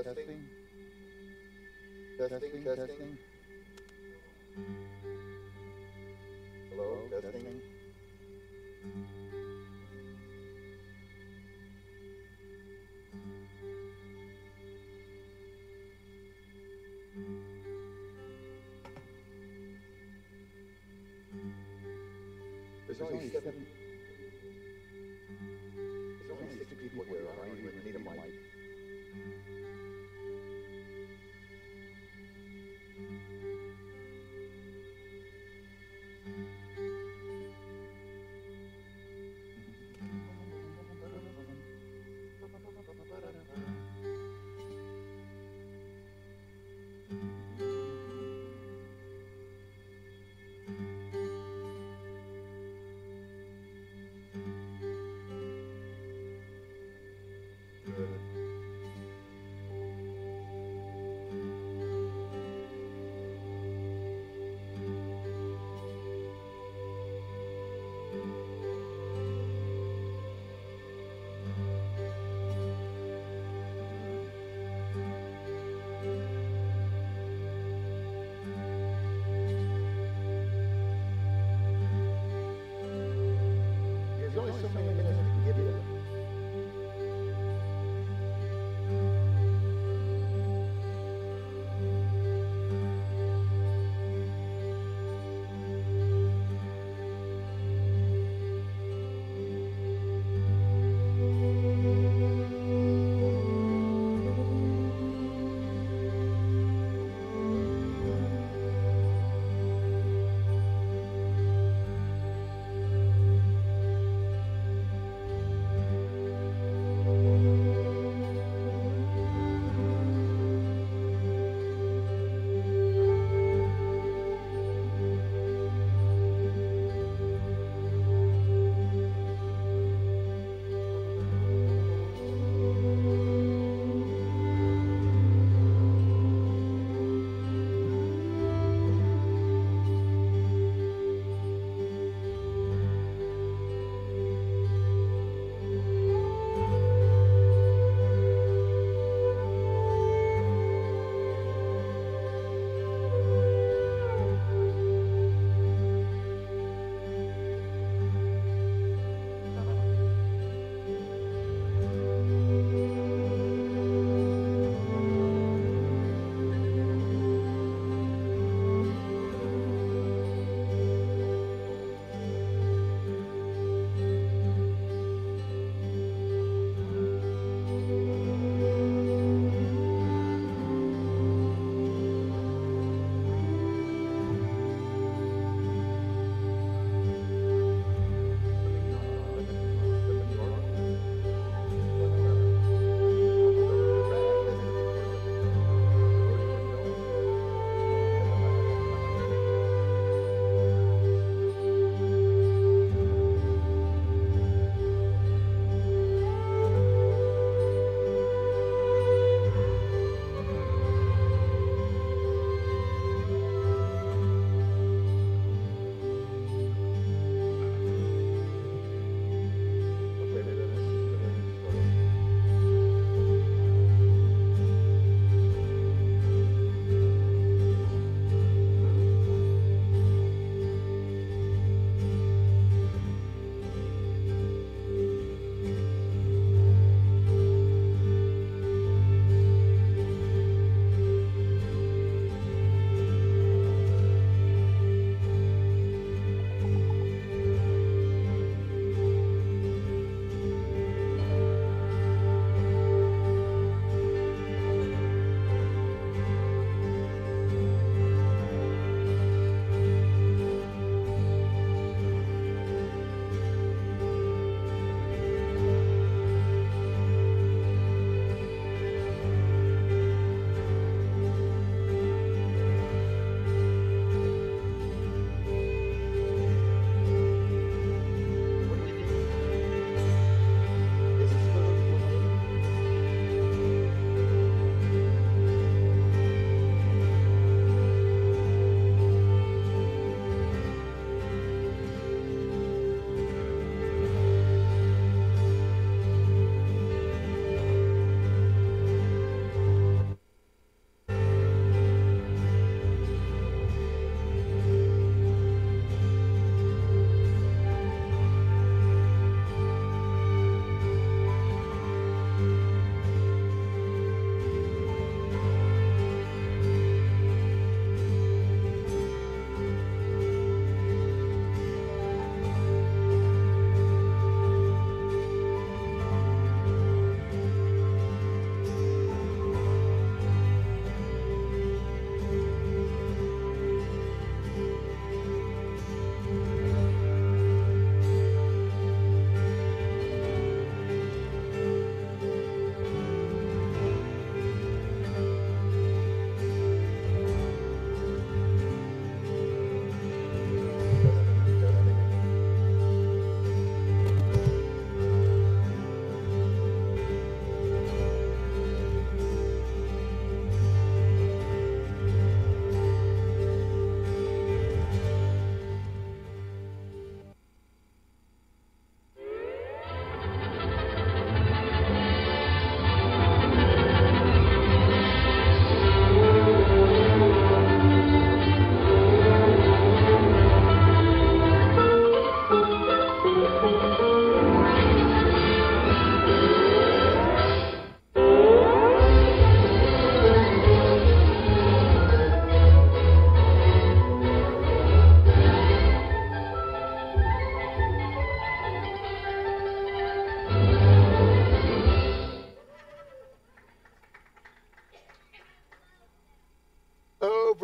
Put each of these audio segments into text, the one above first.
Testing. Testing, testing. Hello, testing. There's only seven. There's only six people here. I don't even need a mic.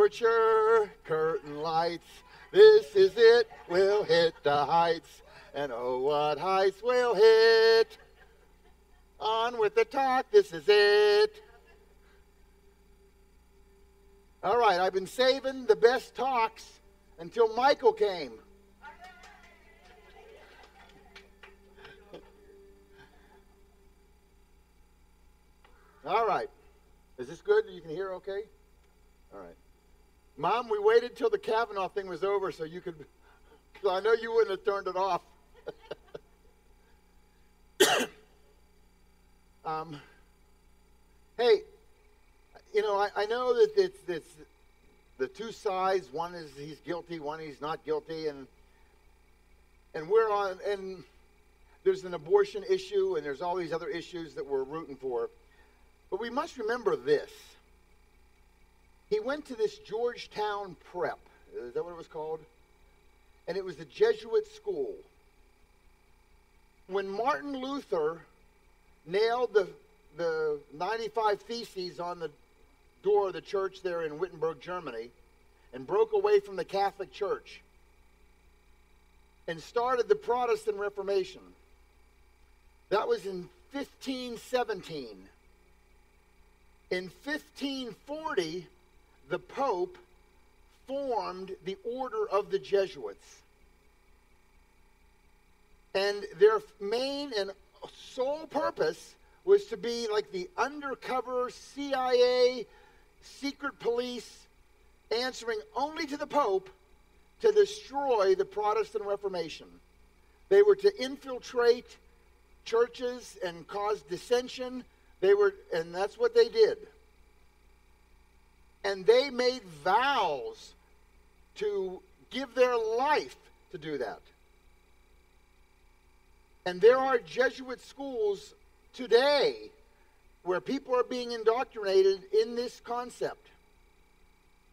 Aperture, curtain lights. This is it. We'll hit the heights. And oh, what heights we'll hit. On with the talk. This is it. All right, I've been saving the best talks until Michael came. All right. Is this good? You can hear okay? All right. Mom, we waited till the Kavanaugh thing was over so you could, because I know you wouldn't have turned it off. Hey, you know, I know that it's the two sides. One is he's guilty, one he's not guilty, and there's an abortion issue, and there's all these other issues that we're rooting for. But we must remember this. He went to this Georgetown prep. Is that what it was called? And it was a Jesuit school. When Martin Luther nailed the 95 Theses on the door of the church there in Wittenberg, Germany, and broke away from the Catholic Church and started the Protestant Reformation, that was in 1517. In 1540, the Pope formed the Order of the Jesuits. And their main and sole purpose was to be like the undercover CIA, secret police, answering only to the Pope to destroy the Protestant Reformation. They were to infiltrate churches and cause dissension. And that's what they did. And they made vows to give their life to do that. And there are Jesuit schools today where people are being indoctrinated in this concept.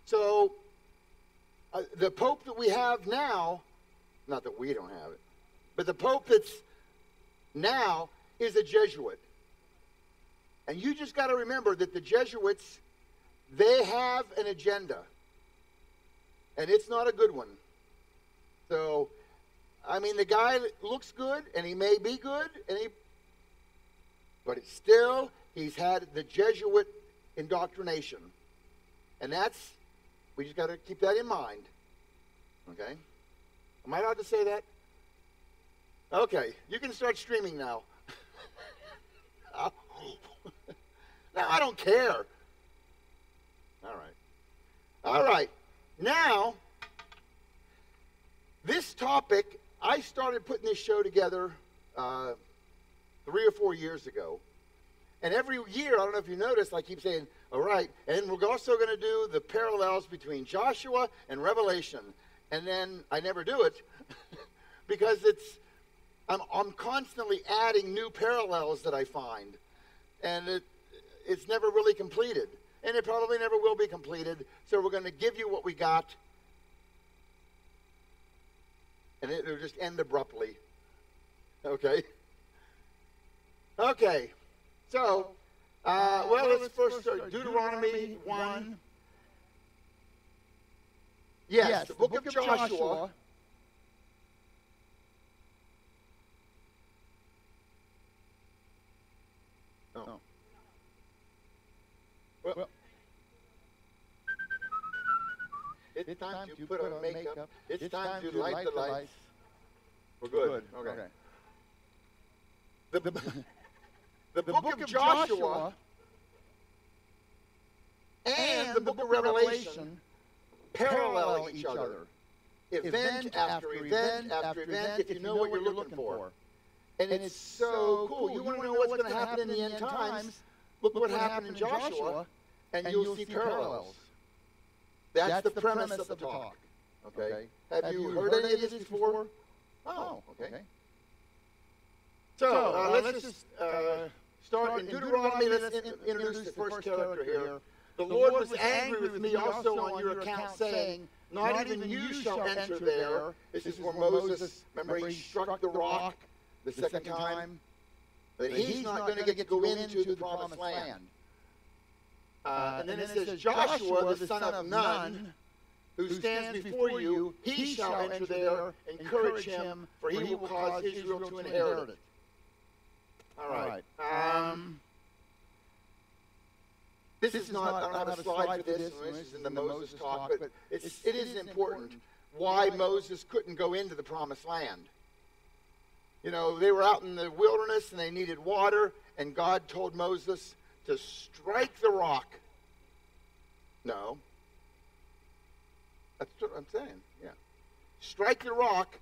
So, the Pope that we have now, not that we don't have it, but the Pope that's now is a Jesuit. And you just got to remember that the Jesuits, they have an agenda. And it's not a good one. So, I mean, the guy looks good, and he may be good, but it's still, he's had the Jesuit indoctrination. And we just got to keep that in mind. Okay? Am I allowed to say that? Okay, you can start streaming now. Now, I don't care. All right. Now, this topic, I started putting this show together 3 or 4 years ago. And every year, I don't know if you noticed, I keep saying, all right, and we're also going to do the parallels between Joshua and Revelation. And then I never do it because I'm constantly adding new parallels that I find. And it's never really completed. And it probably never will be completed. So we're going to give you what we got. And it'll just end abruptly. Okay? Okay. So, let's first start. Deuteronomy 1. Yes, the book of Joshua. Oh. Well, it's time to put on makeup. It's time to light the lights. We're good. Okay. The book of Joshua and the book of Revelation parallel each other. Event after event after event, if you know what you're looking for. And it's so cool. You want to know what's going to happen in the end times? Look what happened in Joshua, and you'll see parallels. That's the premise of the talk. Okay? Have you heard any of this before? Oh, okay. So, let's just start in Deuteronomy. Let's introduce the first character here. The Lord was angry with me also on your account, saying, not even you shall enter there. This is where Moses, remember, he struck the rock the second time. That he's not going to get to go into the promised land. And then it says, Joshua, the son of Nun, who stands before you, he shall enter there. Encourage him, for he will cause Israel to inherit it. All right. This is not, I don't have a slide for this. This is in the Moses talk, but it is important why Moses couldn't go into the promised land. You know, they were out in the wilderness and they needed water, and God told Moses to strike the rock. No. That's what I'm saying, yeah. Strike the rock,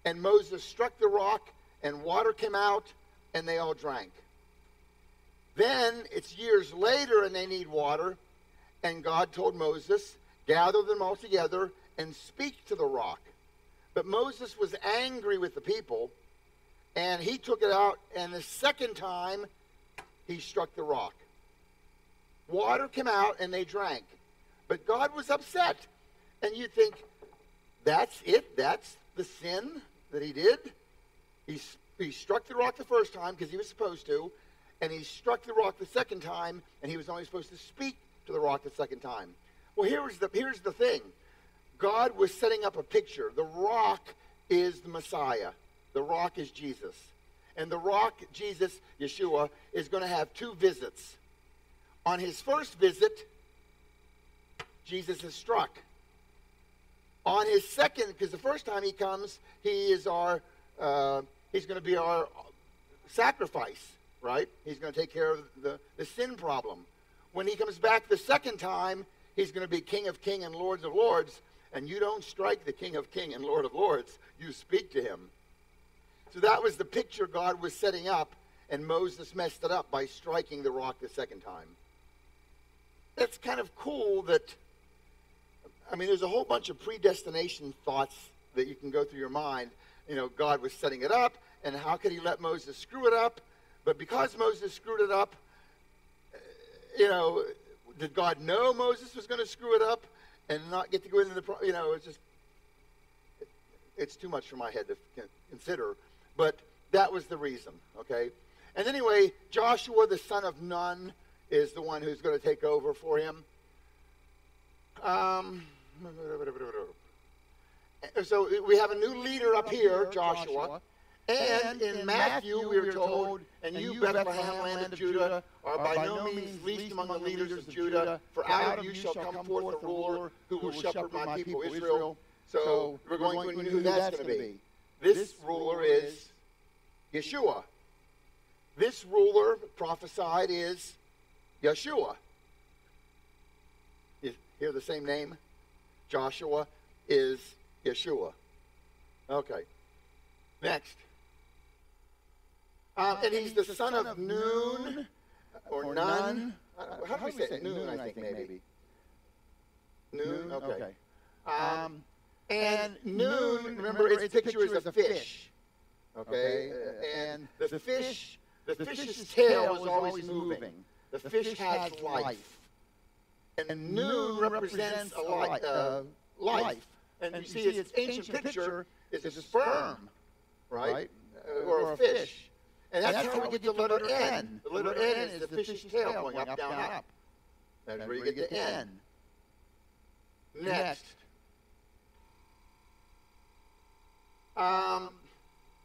and Moses struck the rock, and water came out, and they all drank. Then it's years later, and they need water, and God told Moses, gather them all together and speak to the rock. But Moses was angry with the people, and he took it out, and the second time, he struck the rock. Water came out, and they drank. But God was upset. And you think, that's it? That's the sin that he did? He struck the rock the first time because he was supposed to, and he struck the rock the second time, and he was only supposed to speak to the rock the second time. Well, here's the thing. God was setting up a picture. The rock is the Messiah. The rock is Jesus. And the rock, Jesus, Yeshua, is going to have two visits. On his first visit, Jesus is struck. On his second, because the first time he comes, he's going to be our sacrifice, right? He's going to take care of the sin problem. When he comes back the second time, he's going to be King of Kings and Lords of Lords, and you don't strike the King of Kings and Lord of Lords. You speak to him. So that was the picture God was setting up, and Moses messed it up by striking the rock the second time. It's kind of cool that, I mean, there's a whole bunch of predestination thoughts that you can go through your mind. You know, God was setting it up, and how could he let Moses screw it up? But because Moses screwed it up, you know, did God know Moses was going to screw it up and not get to go into the, you know, it's too much for my head to consider. But that was the reason, okay? And anyway, Joshua, the son of Nun, is the one who's going to take over for him. So we have a new leader up here, Joshua. And in Matthew, we were told, and you, Bethlehem, land of Judah, are by no means least among the leaders of Judah, for out of you shall come forth a ruler who will shepherd my people Israel. So we're going to know who that's going to be. This ruler is Yeshua. This ruler prophesied is Yeshua. You hear the same name? Joshua is Yeshua. Okay. Next. And he's the son of Nun, or Nun. How do we say it? Nun, I think, maybe. Nun? Okay. And Nun, remember, its picture is a fish. Okay? And the fish's tail is always moving. The fish has life. And Nun represents life. And you see, its ancient picture is a sperm, right? Or a fish. And that's how we get the letter N. The letter N is the fish's tail going up, down, up. That's where you get the N. Next.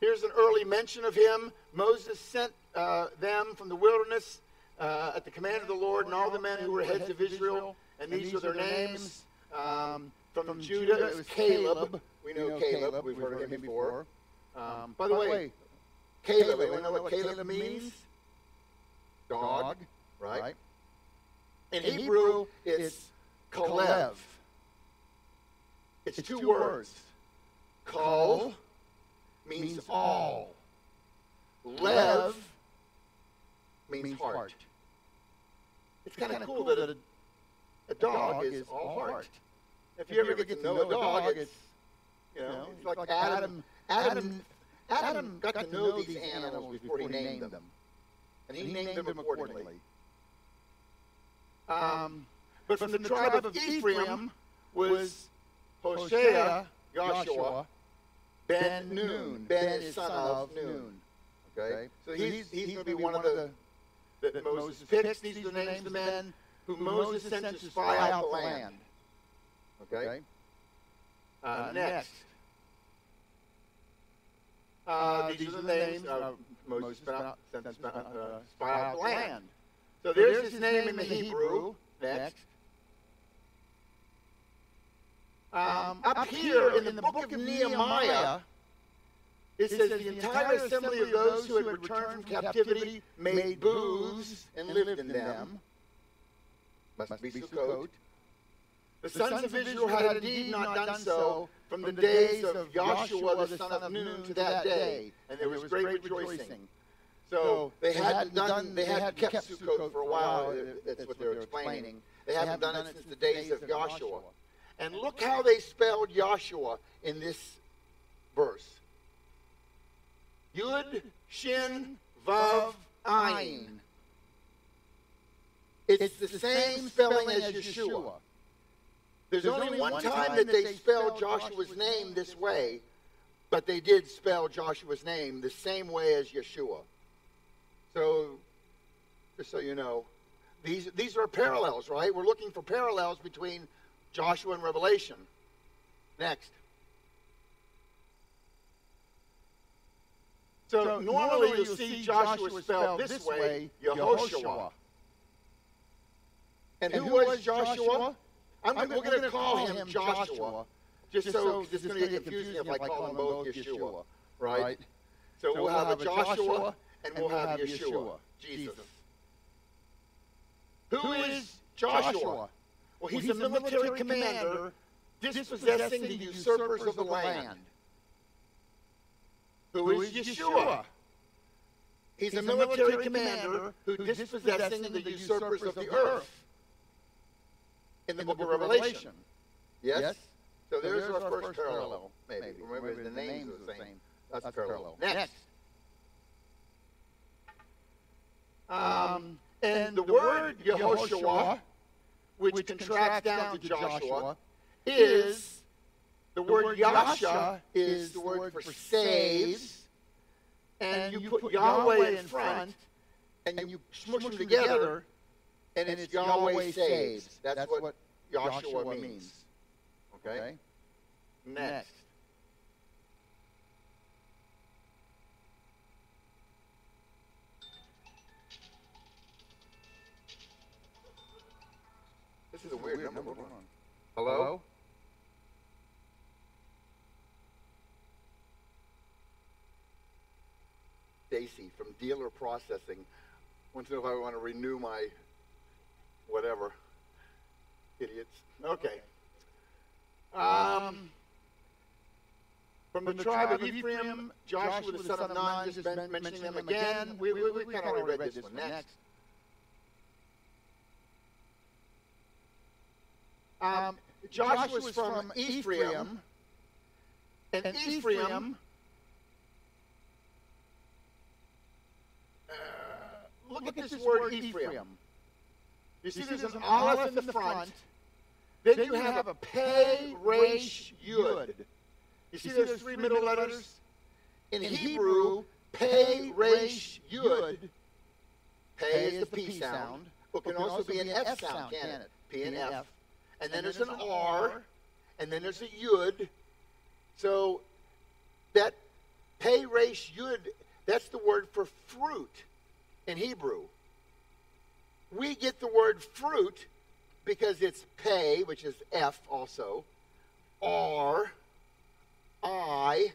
Here's an early mention of him. Moses sent them from the wilderness at the command of the Lord, and all the men who were heads of Israel, and these are their names. From Judah, it was Caleb. We know Caleb. We've heard of him before. By the way, Caleb, anyone know what Caleb means? Dog, right? In Hebrew, it's Kalev. It's two words. Kal means all. Lev means heart. It's kind of cool that a dog is all heart. If you ever get to know a dog, it's, you know, it's like Adam got to know these animals before he named them. And he named them accordingly. But from the tribe of Ephraim was Hoshea, Joshua, Ben Nun. Ben is son of Nun. Okay? So he's going to be one of the that Moses picks. These are the names of the men whom Moses sent to spy out the land. Okay? Next. These are the names of Moses sent to spy out the land. So there's his name in the Hebrew. Next. Up here in the book of Nehemiah, it says the entire assembly of those who had returned from captivity made booths and lived in them. Must be Sukkot. The sons of Israel had indeed not done so from the days of Joshua the son of Nun to that day, and there was great rejoicing. So they had kept Sukkot for a while. That's what they're explaining. They haven't done it since the days of Joshua. And look how they spelled Joshua in this verse. Yud, Shin, Vav, Ayin. It's the same spelling as Yeshua. There's only one time that they spelled Joshua's name this way, but they did spell Joshua's name the same way as Yeshua. So, just so you know, these are parallels, right? We're looking for parallels between Joshua and Revelation. Next. So normally you'll see Joshua spelled this way, Yehoshua. And who was Joshua? We're going to call him Joshua, just so it's going to get confusing if I call them both Yeshua, right? So we'll have a Joshua and we'll have Yeshua, Jesus. Who is Joshua? Well, he's a military commander dispossessing the usurpers of the land. Who is Yeshua? He's a military commander who dispossessing the usurpers of the earth. In the book of Revelation. Yes? So there's our first parallel, maybe. Remember, the names are the same. That's parallel. Next. And the word Yehoshua, which contracts down to Joshua, is the word Yasha is the word for saves, and you put Yahweh in front, and you smush them together, and it's Yahweh saves. That's what Joshua means. Okay? Next. This is a weird number. Hello? Stacy from Dealer Processing wants to know if I want to renew my whatever. Idiots. Okay. From the tribe of Ephraim, Joshua the son of Nun, just been mentioning them again. We kind of already read this one. Next. Joshua's from Ephraim, and Ephraim, look at this word Ephraim. You see there's an aleph in the front, then you have a pei, resh, yud. You see those three middle letters? In Hebrew, pei, resh, yud. Pei is the P sound, but can also be an F sound, can it? P and F. And then there's an R, and then there's a yud. So that pei, resh, yud, that's the word for fruit in Hebrew. We get the word fruit because it's pei, which is F also, R, I,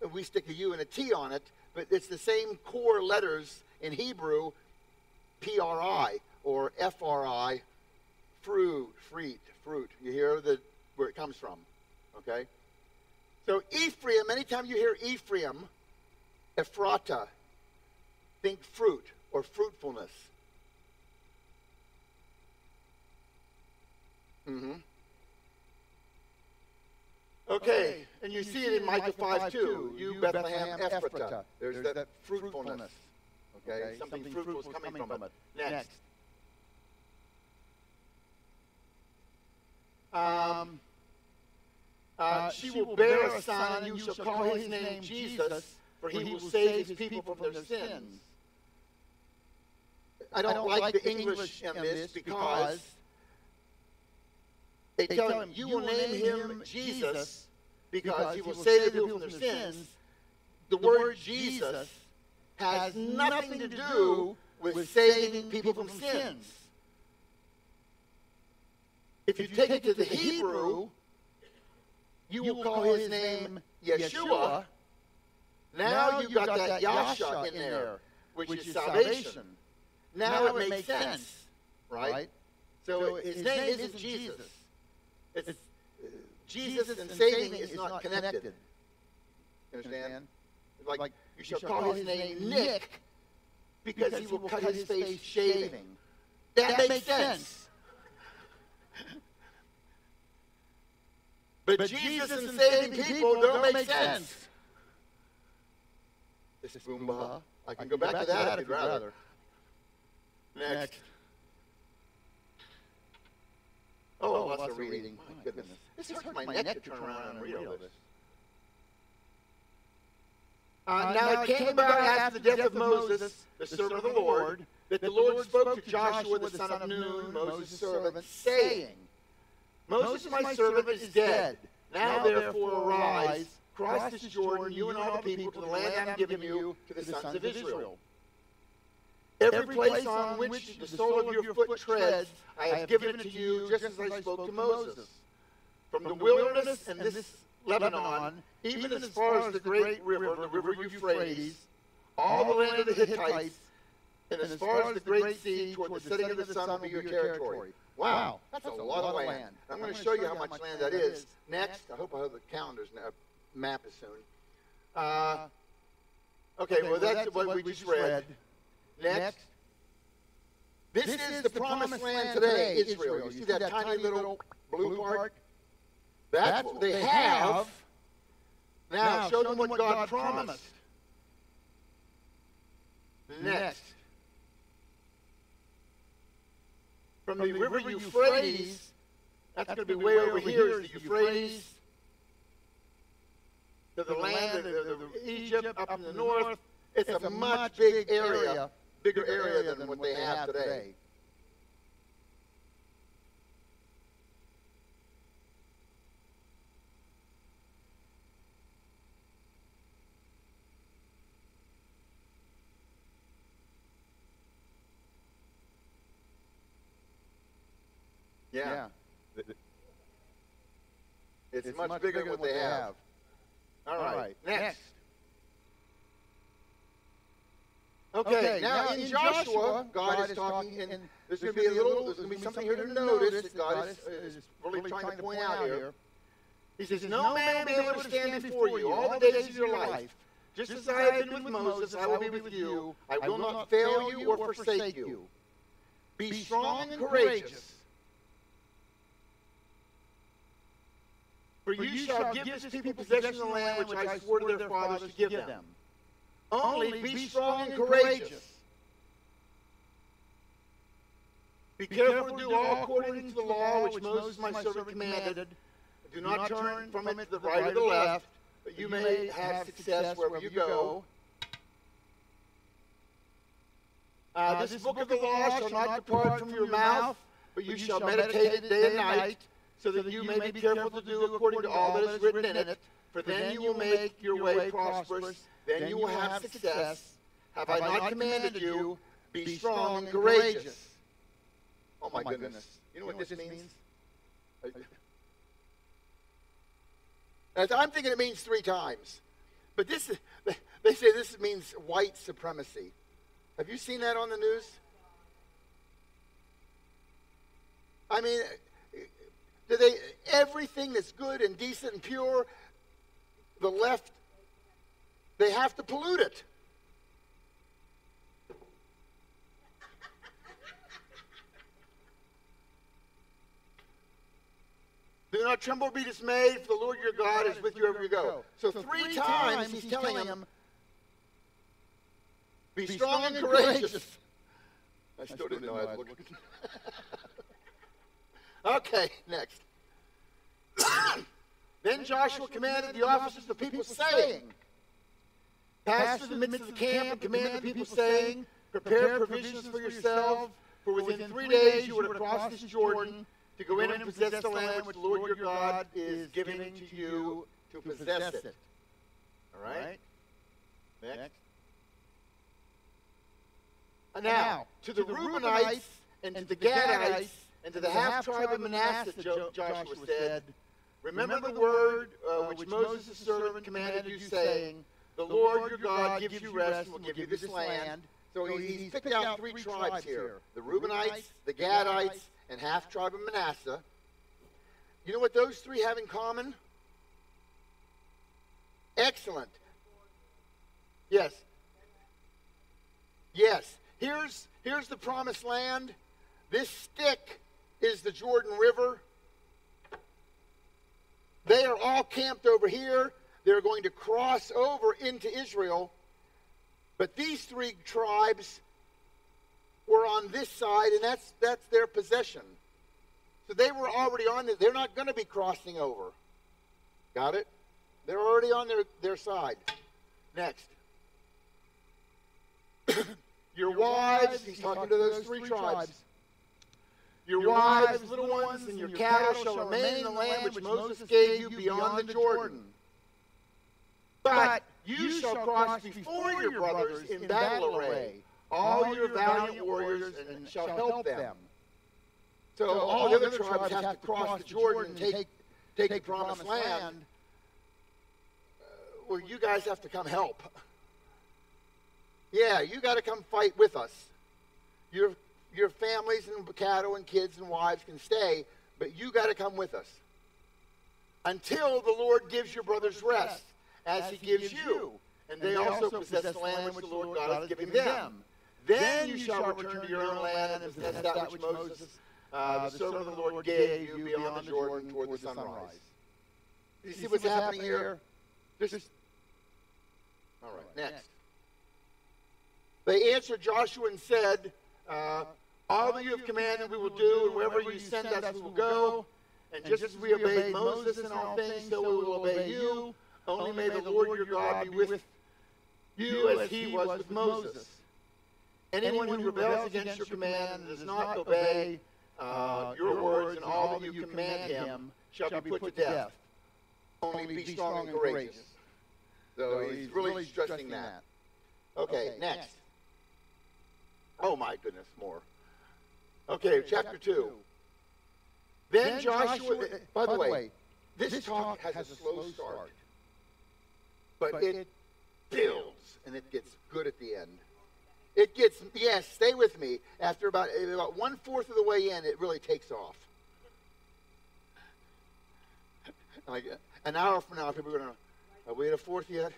and we stick a U and a T on it, but it's the same core letters in Hebrew, P-R-I or F-R-I, fruit. You hear where it comes from, okay? So Ephraim, anytime you hear Ephraim, Ephrata, think fruit or fruitfulness. Okay, and you see it in Micah 5 too. You Bethlehem Ephratah. There's that fruitfulness. Okay, something fruitful is coming from it. Next. She will bear a son, and you shall call his name Jesus, for he will save his people from their sins. I don't like the English in this because they tell him, you will name him Jesus because he will save the people from their sins. The word Jesus has nothing to do with saving people from sins. If you take it to the Hebrew, you will call his name Yeshua. Now you've got that Yasha in there, which is salvation. Now it makes sense, right? So his name isn't Jesus. It's Jesus and saving is not connected. Understand? Like you shall call his name Nick because he will cut his face shaving. That makes sense. But Jesus and saving people don't make sense. This is Boomba. I can go back to that if you'd rather. Next. Oh, lots of reading. My goodness. This hurts my neck to turn around and read all this. Now it came about after the death of Moses, the servant of the Lord, that the Lord spoke to Joshua the son of Nun, Moses' servant, saying, Moses, my servant, is dead. Now therefore arise, cross this Jordan, you and all the people, to the land I am giving you, to the sons of Israel. Every place on which the sole of your foot treads, I have given it to you, just as I spoke to Moses. From the wilderness and this Lebanon, even as far as the great river, the river Euphrates, all the land of the Hittites, and as far as the great sea, toward the setting of the sun will be your territory. Wow, that's a lot of land. I'm going to show you how much land that is. Next, I hope I have the calendars map as soon. Okay, well that's what we just read. Next. This is the promised land today, Israel. You see that tiny little blue part? That's what they have. Now, show them what God promised. Next. From the river Euphrates, that's going to be way over here, is the Euphrates, to the land of Egypt up in the north. It's a much bigger area than what they have today. Yeah. It's much bigger than what they have. All right. Next. Okay, now in Joshua, God is talking, and there's going to be something here to notice that God is really trying to point out here. He says, no man will be able to stand before you all the days of your life. Just as I have been with Moses, I will be with you. I will not fail you or forsake you. Be strong and courageous. For you shall give this people possession of the land which I swore to their fathers to give them. Only be strong and courageous. Be careful to do all according to the law which Moses my servant commanded. Do not turn from it to the right or the left, that you may have success wherever you go. This book of the law shall not depart from your mouth, but you shall meditate it day and night, so that you may be careful to do according to all that is written in it. For then you will make your way prosperous, then you will have success. Have I not commanded you? Be strong and courageous. Oh my goodness. You know what this means? I'm thinking it means 3 times. But they say this means white supremacy. Have you seen that on the news? I mean, everything that's good and decent and pure, the left, they have to pollute it. Do not tremble or be dismayed, for the Lord your God is with you wherever you go. So 3 times he's telling them, be strong and courageous. I still didn't know I was looking. Okay, next. Then Joshua commanded the officers of the people, saying, pass through the midst of the camp and command the people, saying, Prepare provisions for yourselves, for within 3 days you are to cross this Jordan to go in and possess the land which the Lord your God is giving to you to possess it. All right? Next. And now, to the Reubenites and to the Gadites and to the half-tribe of Manasseh, Joshua said, remember the word which Moses his servant commanded you, saying, the Lord your God gives you rest and will give you this land. So he's picked out 3 tribes here. The Reubenites, the Gadites, and half-tribe of Manasseh. You know what those 3 have in common? Excellent. Yes. Yes. Here's the promised land. This stick is the Jordan River. They are all camped over here. They're going to cross over into Israel. But these 3 tribes were on this side, and that's their possession. So they were already on this. They're not going to be crossing over. Got it? They're already on their side. Next. Your wives, he's talking to those 3 tribes. Your wives, little ones, and your cattle shall remain in the land which Moses gave you beyond the Jordan. But you shall cross before your brothers in battle array, all your valiant warriors, and shall help them. So all the other tribes have to cross the Jordan and take the promised land. Well, you guys have to come help. Yeah, you got to come fight with us. Your families and cattle and kids and wives can stay, but you got to come with us until the Lord gives your brothers rest, as he gives you. And they also possess the land which the Lord God is giving them. Then you shall return to your own land and possess that which Moses, the servant of the Lord, gave you beyond the Jordan toward the sunrise. You see what's happening here? All right, next. They answered Joshua and said, all that you have commanded we will do, and wherever you send us we will go. And just as we obeyed Moses in all things, so we will obey you. Only may the Lord your God be with you as he was with Moses. Anyone who rebels against your command and does not obey your words and all that you command him shall be put to death. Only be strong and courageous. So he's really stressing that. Okay, next. Oh my goodness, more. Okay, chapter 2. Then Joshua, by the way, this talk has a slow start, but it builds and it gets good at the end. It gets, yes, stay with me. After about 1/4 of the way in, it really takes off. Like an hour from now, people are going to, are we at a 4th yet?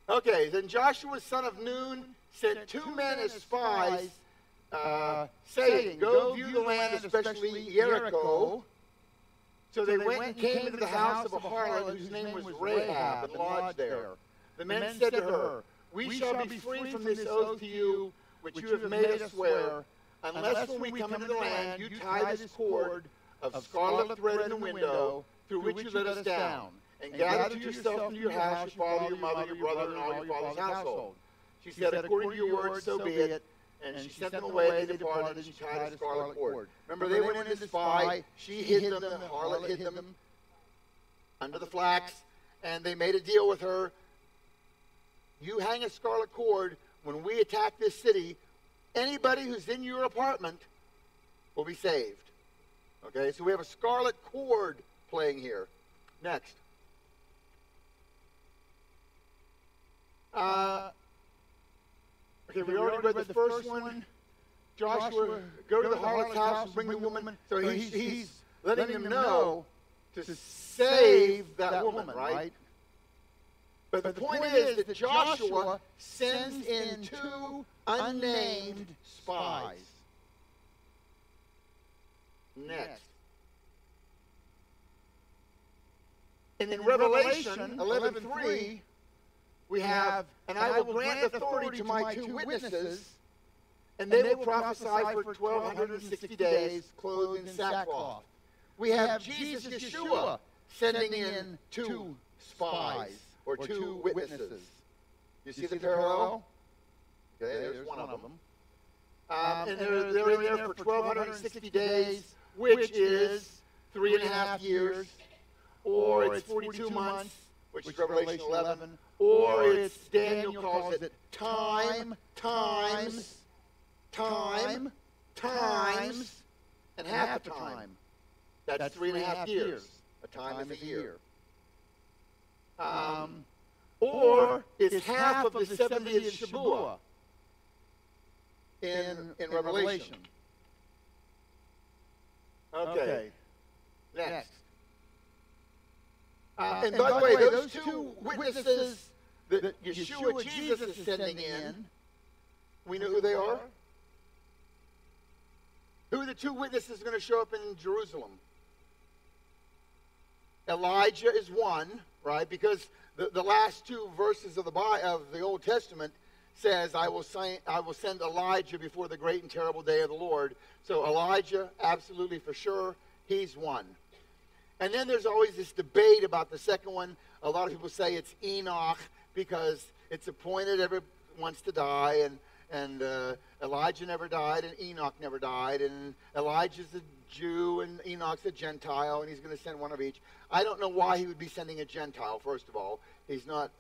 Okay, then Joshua, son of Nun, sent 2 men as spies, saying, go view the land, especially Jericho. So they went and came into the house of a harlot whose name was Rahab, and lodged there. The men said to her, we shall be free from this oath to you, which you have made us swear, unless when we come into the land you tie this cord of scarlet thread in the window, through which you let us down, and gather to yourself into your house your father, your mother, your brother, and all your father's household. She said, according to your word, so be it. And she sent them away, they departed, and she tied a scarlet cord. Remember, they went in to spy. She hid them, the harlot hid them under the flax, and they made a deal with her. You hang a scarlet cord. When we attack this city, anybody who's in your apartment will be saved. Okay, so we have a scarlet cord playing here. Next. Okay, we already read the first one. Joshua, go to the harlot's house and bring the woman. So he's letting them know to save that woman, right? But the point is that Joshua sends in 2 unnamed spies. Next. And in Revelation 11:3, we have, and I will grant authority to my 2 witnesses, and they will prophesy for 1,260 days, clothed in sackcloth. We have Jesus, Yeshua, sending in two spies or two witnesses. You see the parallel? Okay, there's one of them. And they're in there for 1,260 days, which is 3.5 years, or it's 42 months, which is Revelation 11, or it's, Daniel calls it time, times, and half the time. That's 3.5 years. A time is a year. Or it's half of the 70th Shabuah in Revelation. Okay. Next. And by the way, those two witnesses that Yeshua, Jesus, is sending in, we know who they are? Who are the two witnesses going to show up in Jerusalem? Elijah is one, right? Because the last two verses of the Old Testament says, I will send Elijah before the great and terrible day of the Lord. So Elijah, absolutely for sure, he's one. And then there's always this debate about the second one. A lot of people say it's Enoch because it's appointed everyone wants to die, and Elijah never died, and Enoch never died, and Elijah's a Jew, and Enoch's a Gentile, and he's going to send one of each. I don't know why he would be sending a Gentile, first of all. He's not.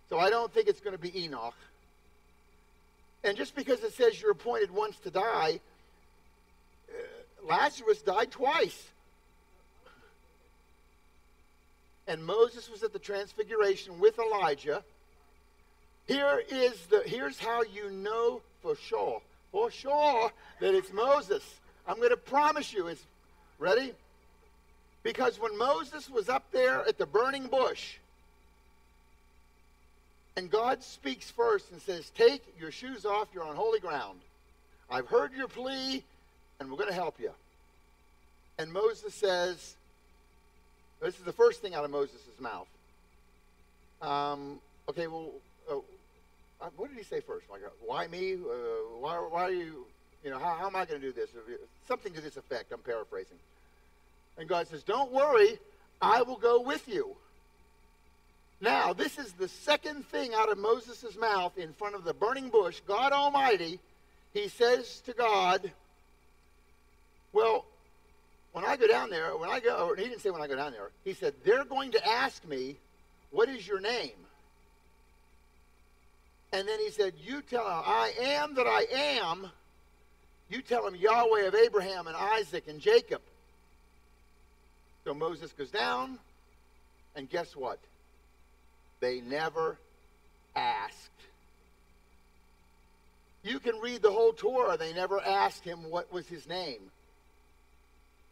So I don't think it's going to be Enoch. And just because it says you're appointed once to die, Lazarus died twice. And Moses was at the Transfiguration with Elijah. Here's how you know for sure that it's Moses. I'm going to promise you it's, ready? Because when Moses was up there at the burning bush, and God speaks first and says, take your shoes off, you're on holy ground. I've heard your plea, and we're going to help you. And Moses says, this is the first thing out of Moses' mouth. Okay, well, what did he say first? Like, why me? Why are you, how am I going to do this? Something to this effect, I'm paraphrasing. And God says, don't worry, I will go with you. Now, this is the second thing out of Moses' mouth in front of the burning bush. God Almighty, he says to God, well, when I go down there, or he didn't say when I go down there, he said, they're going to ask me, what is your name? And then he said, you tell them, I am that I am. You tell them Yahweh of Abraham and Isaac and Jacob. So Moses goes down, and guess what? They never asked. You can read the whole Torah. They never asked him what was his name.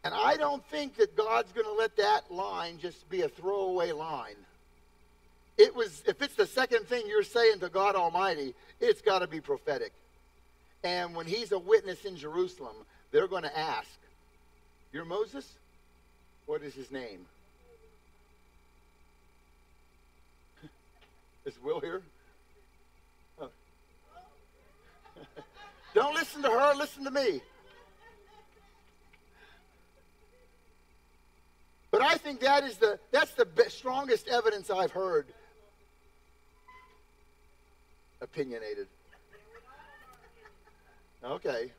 And I don't think that God's going to let that line just be a throwaway line. If it's the second thing you're saying to God Almighty, it's got to be prophetic. And when he's a witness in Jerusalem, they're going to ask, you're Moses? What is his name? Is Will here? Oh. Don't listen to her, listen to me. But I think that's the strongest evidence I've heard. Opinionated. Okay.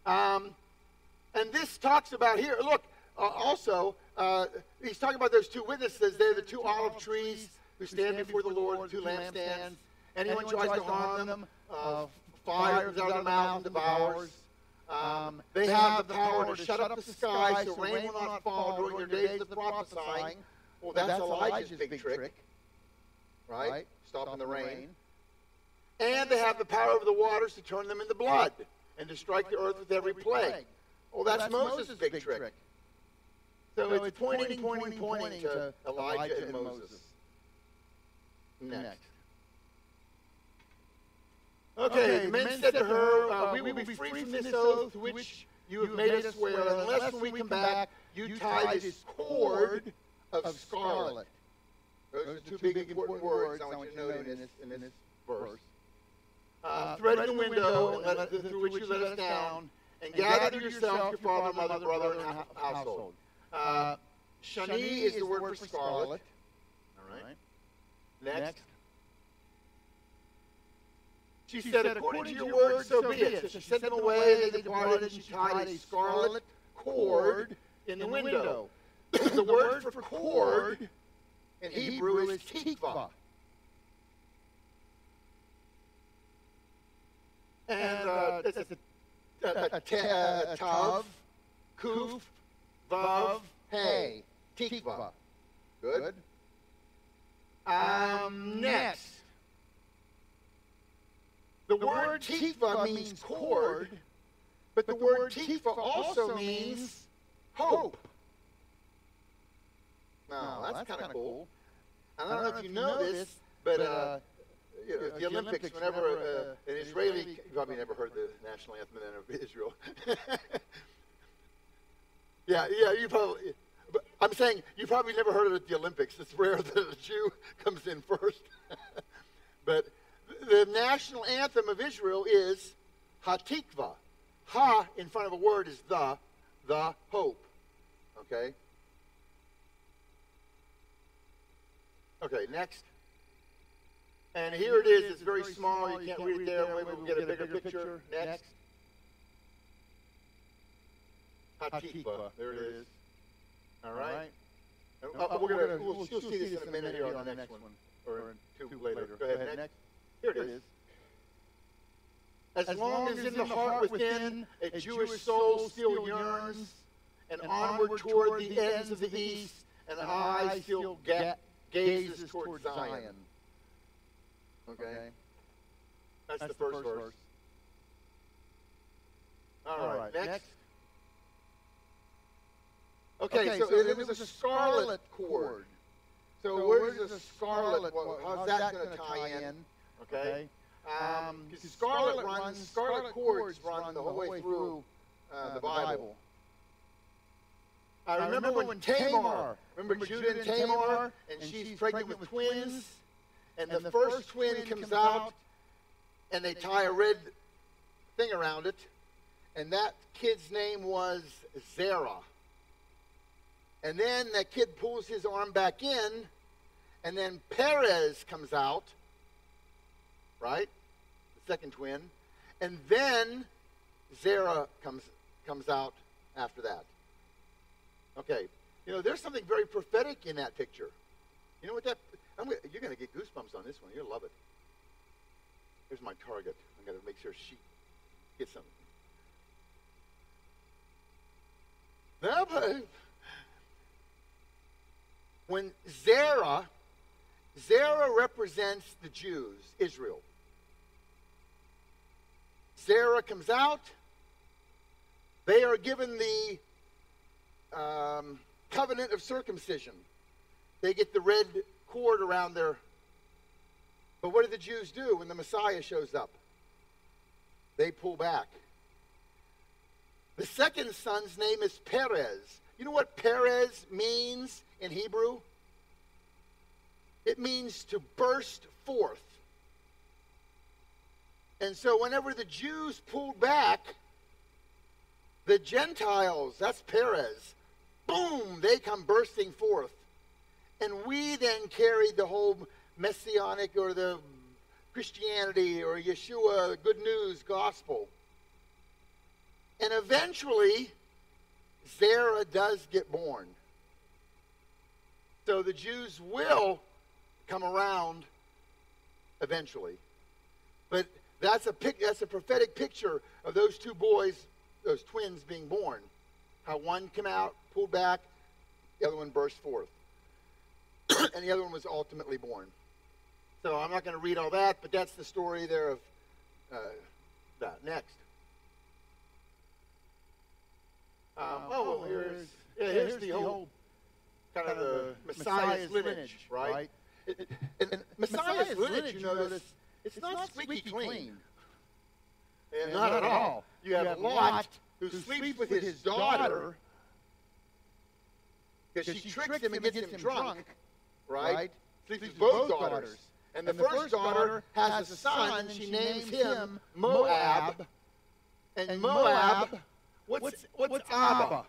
And this talks about here, look, also, he's talking about those two witnesses. They're the two olive trees who stand before the Lord, the two lampstands. Anyone tries to harm them, fire comes out of their mouth and devours. They have the power to shut up the sky so rain will not fall during their days of prophesying. Well, that's Elijah's big trick, right? Stopping the rain. And they have the power over the waters to turn them into blood and to strike the earth with every plague. Well, that's Moses' big trick. So it's pointing to Elijah and Moses. Next. Okay, the men said to her, we will be free from this oath which you have made us swear, unless when we come back you tie this cord of scarlet. Those are two big important words I want you to note in this verse. Thread the window through which you let us down, and gather yourself, your father, mother, brother, and household. Shani is the word for scarlet. All right. Next. She said, according to your word, so be it. So she sent them away, and they departed, and she tied a scarlet cord in the window. The word for cord in Hebrew is tikva. And it's a tav, kuf, vav, hey, tikva. Good. Next. The word tikva means cord, but the word tikva also means hope. Now, that's kind of cool. I don't know if you know this, but the Olympics, whenever an Israeli, you probably never heard the national anthem of Israel. yeah, you probably, but I'm saying you probably never heard it at the Olympics. It's rare that a Jew comes in first. But the national anthem of Israel is Hatikva. Ha in front of a word is the hope. Okay? Okay, next. And here it is. It's very small. You can't read it there. Maybe we'll get a bigger picture. Next. Hatikva. There it is. All right. We'll see this in a minute here on the next one. Or two later. Go ahead. Next. Here it is. As long as in the heart within a Jewish soul still yearns, and onward toward the ends of the east, and the eye still gazes toward Zion. Okay? That's the first verse. All right, next. Okay, so it was a scarlet cord. So where does a scarlet, how's that going to tie in? Okay? Because scarlet cords run the whole way through the Bible. I remember when Tamar, remember Judah and Tamar, and she's pregnant with twins, and the first twin comes out, and they tie a red thing around it, and that kid's name was Zerah. And then that kid pulls his arm back in, and then Perez comes out, right? The second twin. And then Zerah comes out after that. Okay. You know, there's something very prophetic in that picture. You know what that... you're going to get goosebumps on this one. You'll love it. Here's my target. I'm going to make sure she gets something. Now, when Zerah represents the Jews, Israel. Zerah comes out. They are given the covenant of circumcision. They get the red cord around their... But what do the Jews do when the Messiah shows up? They pull back. The second son's name is Perez. You know what Perez means in Hebrew? It means to burst forth. And so whenever the Jews pulled back, the Gentiles, that's Perez, boom, they come bursting forth. And we then carried the whole Messianic or the Christianity or Yeshua, good news, gospel. And eventually, Zerah does get born. So the Jews will come around eventually. But that's a prophetic picture of those two boys, those twins being born. How one came out, pulled back, the other one burst forth. And the other one was ultimately born. So I'm not going to read all that, but that's the story there of that. Next. Here's the whole kind of the Messiah's lineage, right? And Messiah's lineage, you notice, it's not squeaky clean. Not at all. You have Lot, who sleeps with his daughter, because she tricks him and gets him drunk, right? Sleeps with both daughters. And the first daughter has a son, and she names him Moab. And Moab What's Abba?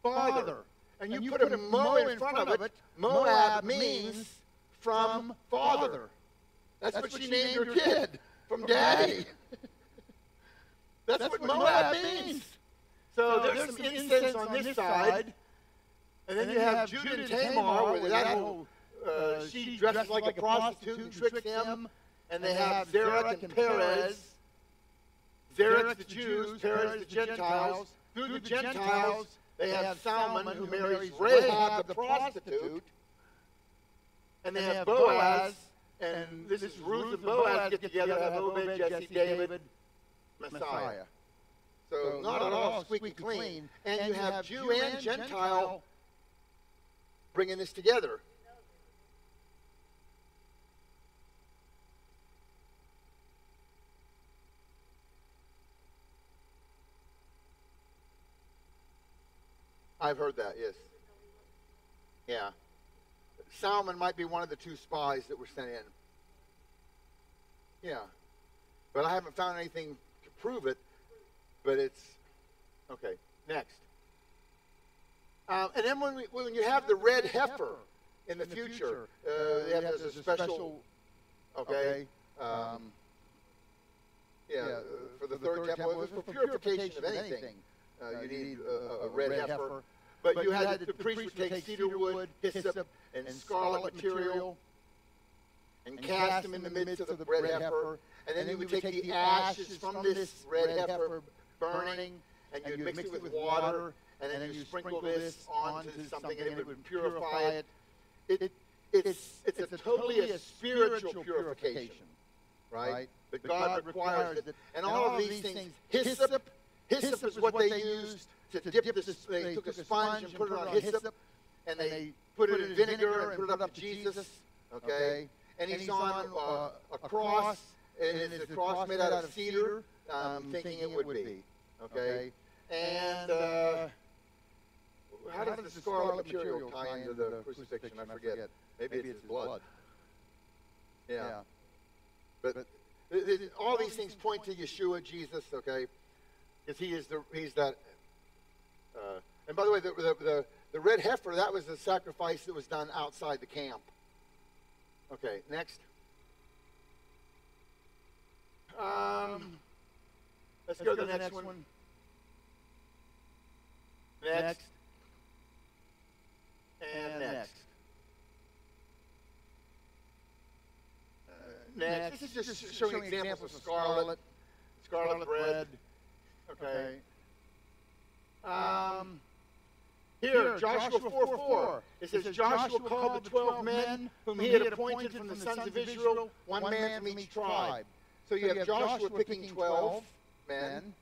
Father. And you put a Mo in front of it. Moab means from father. That's what she named her kid, from daddy. That's what Moab means. So there's some incense on this side. And then you have Judah and Tamar, where that whole, she dresses like a prostitute and tricks him. And they have Zerach and Perez. Zerach's the Jews, Perez the Gentiles. Through the Gentiles, they have Salmon, who marries Rahab the prostitute. And they have Boaz, and this is Ruth and Boaz get together, have Obed, Jesse, David, Messiah. So not at all squeaky clean. And you have Jew and Gentile bringing this together. I've heard that, yes. Yeah. Salmon might be one of the two spies that were sent in. Yeah. But I haven't found anything to prove it. But it's... Okay, next. And then when you have the red heifer in the future, there's a special... Okay. For the third temple, it was for purification of anything. You need a red heifer. But you had the priest would take cedar wood, hyssop, and scarlet material, and cast them in the midst of the red heifer. And then you would take the ashes from this red heifer burning, and you'd mix it with water, and then you sprinkle this onto something, and it would purify it. It's totally a spiritual purification, right? But God requires it. And all of these things, hyssop is what they used to dip this. They took a sponge and put it on hyssop, and they put it in vinegar and put it up to Jesus. Okay, and he's on a cross, and it's a cross made out of cedar. Thinking it would be. Okay, and how does the scarlet material tie into the crucifixion? I forget. Maybe it's blood. Yeah, but all these things point to Yeshua, Jesus. Okay. Because he's that. And by the way, the red heifer, that was a sacrifice that was done outside the camp. Okay, next. Let's go to the next one. Next. And next. Next. This is just showing examples of scarlet bread. Okay. Here, Joshua 4:4. It says, Joshua called the 12 men whom he had appointed from the sons of Israel, one man from each tribe. So you have Joshua picking 12 men.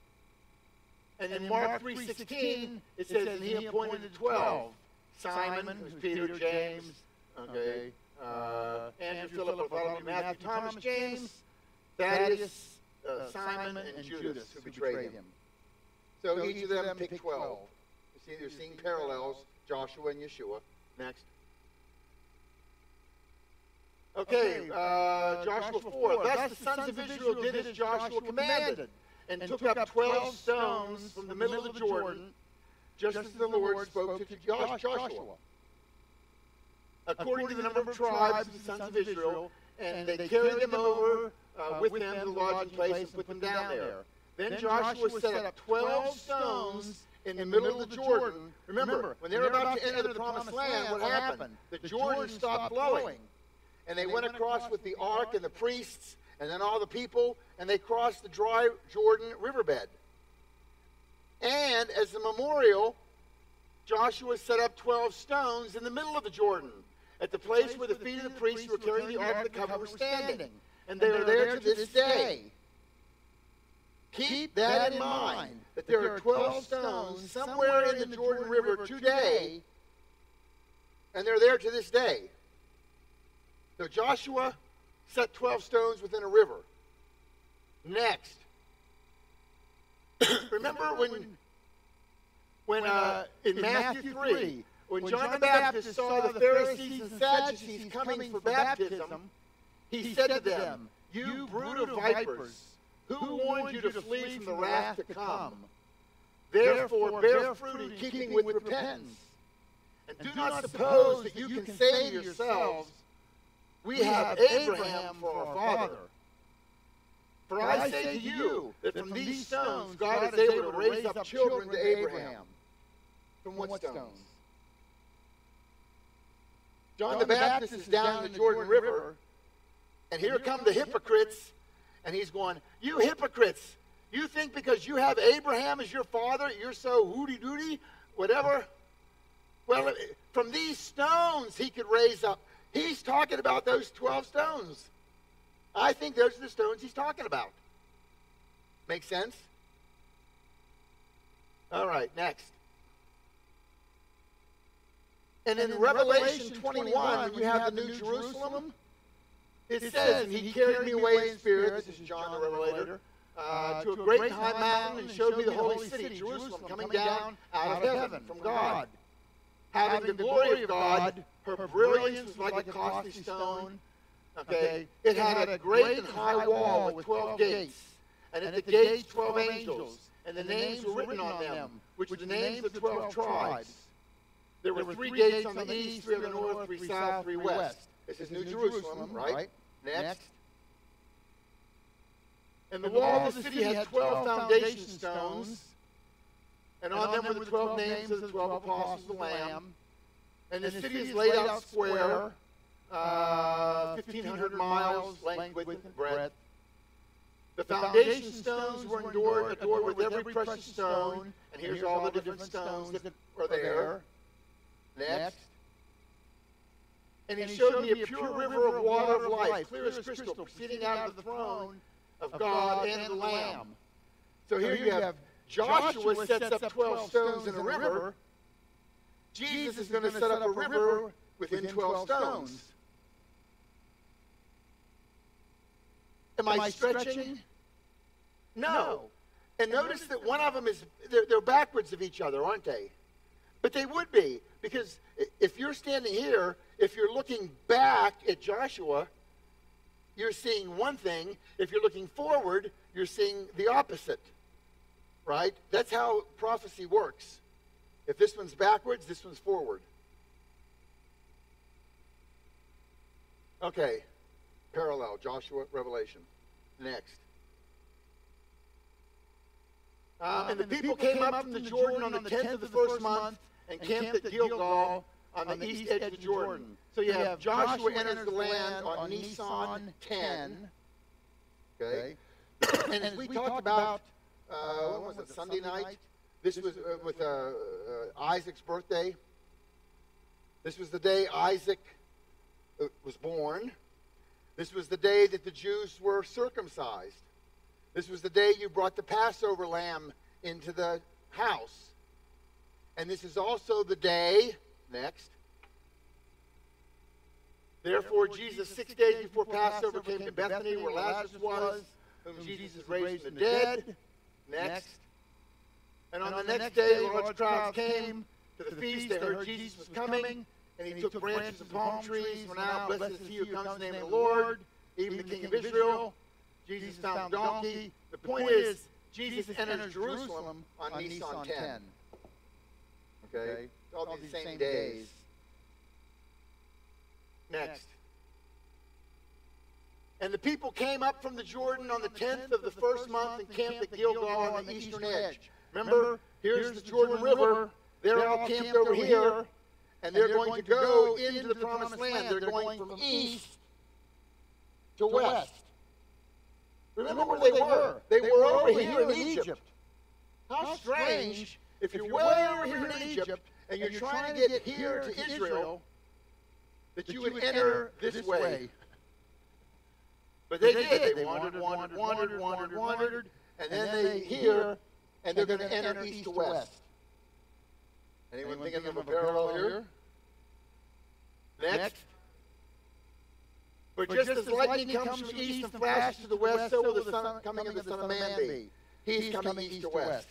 And in Mark 3:16, it says, and he appointed 12. Simon, who's Peter, James, okay, Andrew, Philip, Bartholomew, Matthew, Thomas, James, Thaddeus, Simon, and Judas, who betrayed him. So each of them picked 12. You see, you're seeing parallels, Joshua and Yeshua. Next. Okay, Joshua 4. Thus the sons of Israel did as Joshua commanded, and took up 12 stones from the middle of the Jordan, just as the Lord spoke to Joshua, according to the number of tribes of the sons of Israel, and they carried them over with them to the lodging place and put them down there. Then Joshua set up 12 stones in the middle of the Jordan. Remember, when they were about to enter the promised land, what happened? The Jordan stopped flowing. And they went across with the ark and the priests and then all the people, and they crossed the dry Jordan riverbed. And as a memorial, Joshua set up 12 stones in the middle of the Jordan, at the place where the feet of the priests who were carrying the ark of the covenant were standing. And they are there to this day. Keep that in mind, that there are 12 stones somewhere in the Jordan River today, and they're there to this day. So Joshua set 12 stones within a river. Next. Remember when in Matthew 3, when John the Baptist saw the Pharisees and Sadducees coming for baptism, he said to them, "You brood of vipers, Who warned you to flee from the wrath to come? Therefore, bear fruit in keeping with repentance. And do not suppose that you can say to yourselves, we have Abraham for our father. For I say to you that from these stones God is able to raise up children to Abraham. From what stones? John the Baptist is down in the Jordan River, and here come the hypocrites, and he's going, you hypocrites, you think because you have Abraham as your father, you're so hooty-dooty, whatever? Well, from these stones he could raise up. He's talking about those 12 stones. I think those are the stones he's talking about. Make sense? All right, next. And in Revelation 21, when you have the New Jerusalem, it says, and he carried me away in spirit, this is John the Revelator, to a great and high mountain, and showed me the holy city, Jerusalem, coming down out of heaven from God, having the glory of God. Her brilliance was like a costly stone. Okay, it had a great and high wall with 12 gates, and at the gates 12 angels, and the names were written on them, which were the names of the 12 tribes. There were 3 gates on the east, 3 on the north, 3 south, 3 west. This is New Jerusalem, right? Next. And the wall of the city had 12 foundation stones, and on them were the 12 names of the 12 apostles of the Lamb. And the city is laid out square, 1,500 miles length, width, and breadth. The foundation stones were adored with every precious stone, and here's all the different stones that are there. Next. And he showed me a pure river of water of life, clear as crystal, proceeding out of the throne of God and of the Lamb. So here you have Joshua sets up 12 stones in a river. Jesus is going to set up a river within 12 stones. Am I stretching? No. And notice that one of them is, they're backwards of each other, aren't they? But they would be, because if you're standing here, if you're looking back at Joshua, you're seeing one thing. If you're looking forward, you're seeing the opposite, right? That's how prophecy works. If this one's backwards, this one's forward. Okay, parallel, Joshua, Revelation. Next. And the people came up from the Jordan on the 10th of the first month and camped at Gilgal on the east edge of the Jordan. So you have Joshua enters the land on Nisan 10. Okay. And as we talked about, when was it, Sunday night? This was with Isaac's birthday. This was the day Isaac was born. This was the day that the Jews were circumcised. This was the day you brought the Passover lamb into the house. And this is also the day, next. Therefore, Jesus, 6 days before Passover, came to Bethany, where Lazarus was, whom Jesus raised from the dead. Next. And on the next day, large crowds came to the feast. They heard Jesus was coming, and he took branches of palm trees. Went out, blessed is he who comes in the name of the Lord, even the King of Israel. Jesus found a donkey. The point is, Jesus enters Jerusalem on Nisan 10. Okay? All these same days. Next. And the people came up from the Jordan on the 10th of the first month and camped at Gilgal on the eastern edge. Remember, here's the Jordan River. They're all camped over here, and they're going to go into the promised land. They're going from east to west. Remember where they were? They were over here in Egypt. How strange, if you're way over here in Egypt, and you're trying to get here to Israel, that you would enter this way. But they did. They wandered, and then they here, and they're going to enter east to west. Anyone thinking of a parallel here? Next. But just as lightning comes from east and flashes to the west, so will the coming of the Son of Man be. He's coming east to west.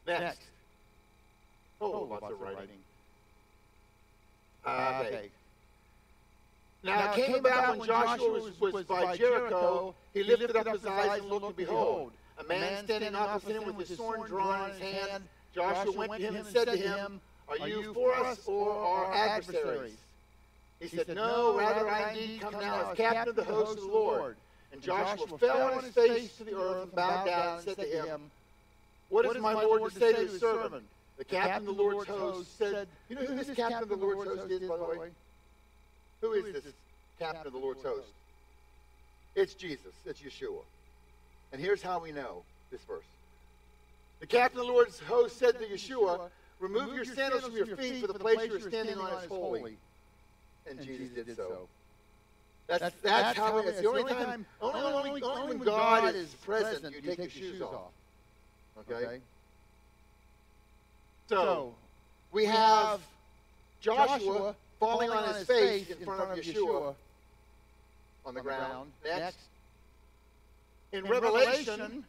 Next. Oh, lots of writing. Okay. Now it came about when Joshua was by Jericho, he lifted up his eyes and looked, and behold, a man standing opposite him with his sword drawn in his hand. Joshua went to him and said to him, "Are you for us or our adversaries?" He said, "No, rather I indeed come now as captain of the host of the Lord." And Joshua fell on his face to the earth and bowed down and said to him, "What is my Lord to say to his servant?" The captain of the Lord's host said, you know who this captain of the Lord's host is, by the way? Who is this captain of the Lord's host? It's Jesus. It's Yeshua. And here's how we know this verse. The captain of the Lord's host said to Yeshua, "Remove your sandals from your feet, for the place you are standing on is holy." And Jesus did so. That's how it's the only time, only when God is present, you take your shoes off. Okay? So, we have Joshua falling on his face in front of Yeshua on the ground. Next. In Revelation,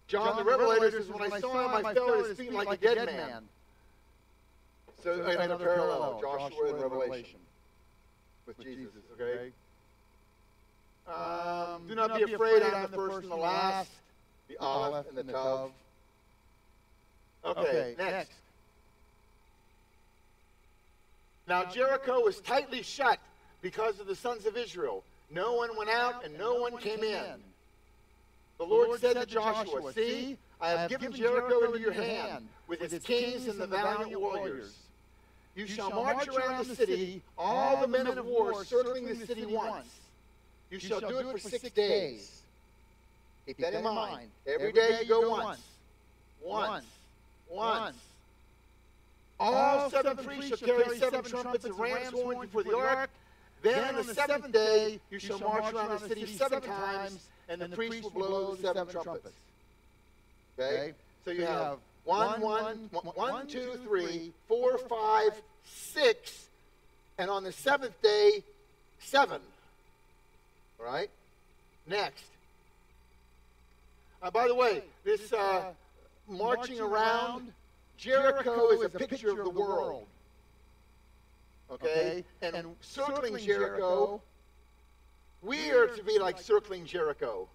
John the Revelator says, "When I saw him, I fell at his feet like a dead man." So, another parallel, Joshua and Revelation with Jesus, okay? Do not be afraid, I am the first and the last, the Aleph and the Tav. Okay, next. Now Jericho was tightly shut because of the sons of Israel. No one went out and no one came in. The Lord said to Joshua, "See, I have given Jericho into your hand, with its kings and the valiant warriors. You shall march around the city, all the men of war circling the city once. You shall do it for 6 days." Keep that in mind. Every day you go once. All 7 priests shall carry 7 trumpets and ram's horns before the ark. Then on the 7th day you shall march around the city 7 times, and the priests will blow the 7 trumpets. Okay? So you have 1, 2, 3, 4, 5, 6, and on the 7th day, 7. All right? Next. By the way, this marching around, Jericho is a picture of the world. Okay? And circling Jericho, we are to be like circling Jericho.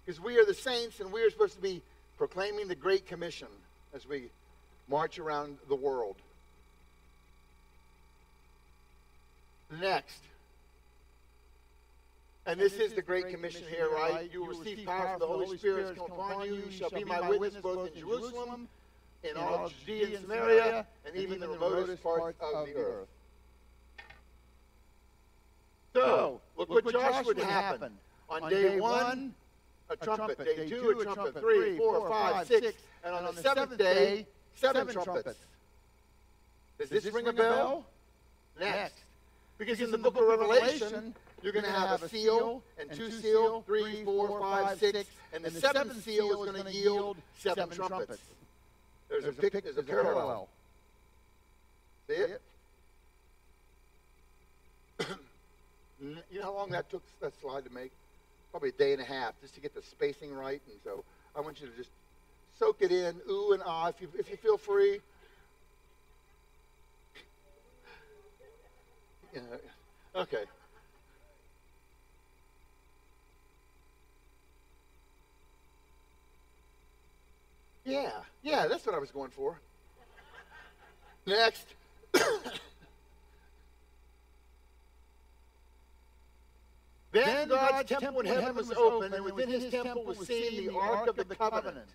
Because we are the saints, and we are supposed to be proclaiming the Great Commission as we march around the world. Next. And this is the Great Commission here, right? You will receive power from the Holy Spirit has come upon you. You shall be my witness both in Jerusalem, in all Judea and Samaria, and even the remotest parts of the earth. So, look what Joshua had happened. On day 1, a trumpet. Day 2, a trumpet. 3, 4, 5, 6. And on the 7th day, 7 trumpets. Does this ring a bell? Next. Because in the book of Revelation, you're going to have a seal, and 2 seals, 3, 4, 5, 6, and the 7th seal is going to yield 7 trumpets. There's a parallel. See it? You know how long that took that slide to make? Probably a day and a half just to get the spacing right. And so I want you to just soak it in, ooh and ah, if you feel free. Yeah, okay. Yeah, that's what I was going for. Next. Then God's temple in heaven was open, and within his temple was seen the Ark of the Covenant.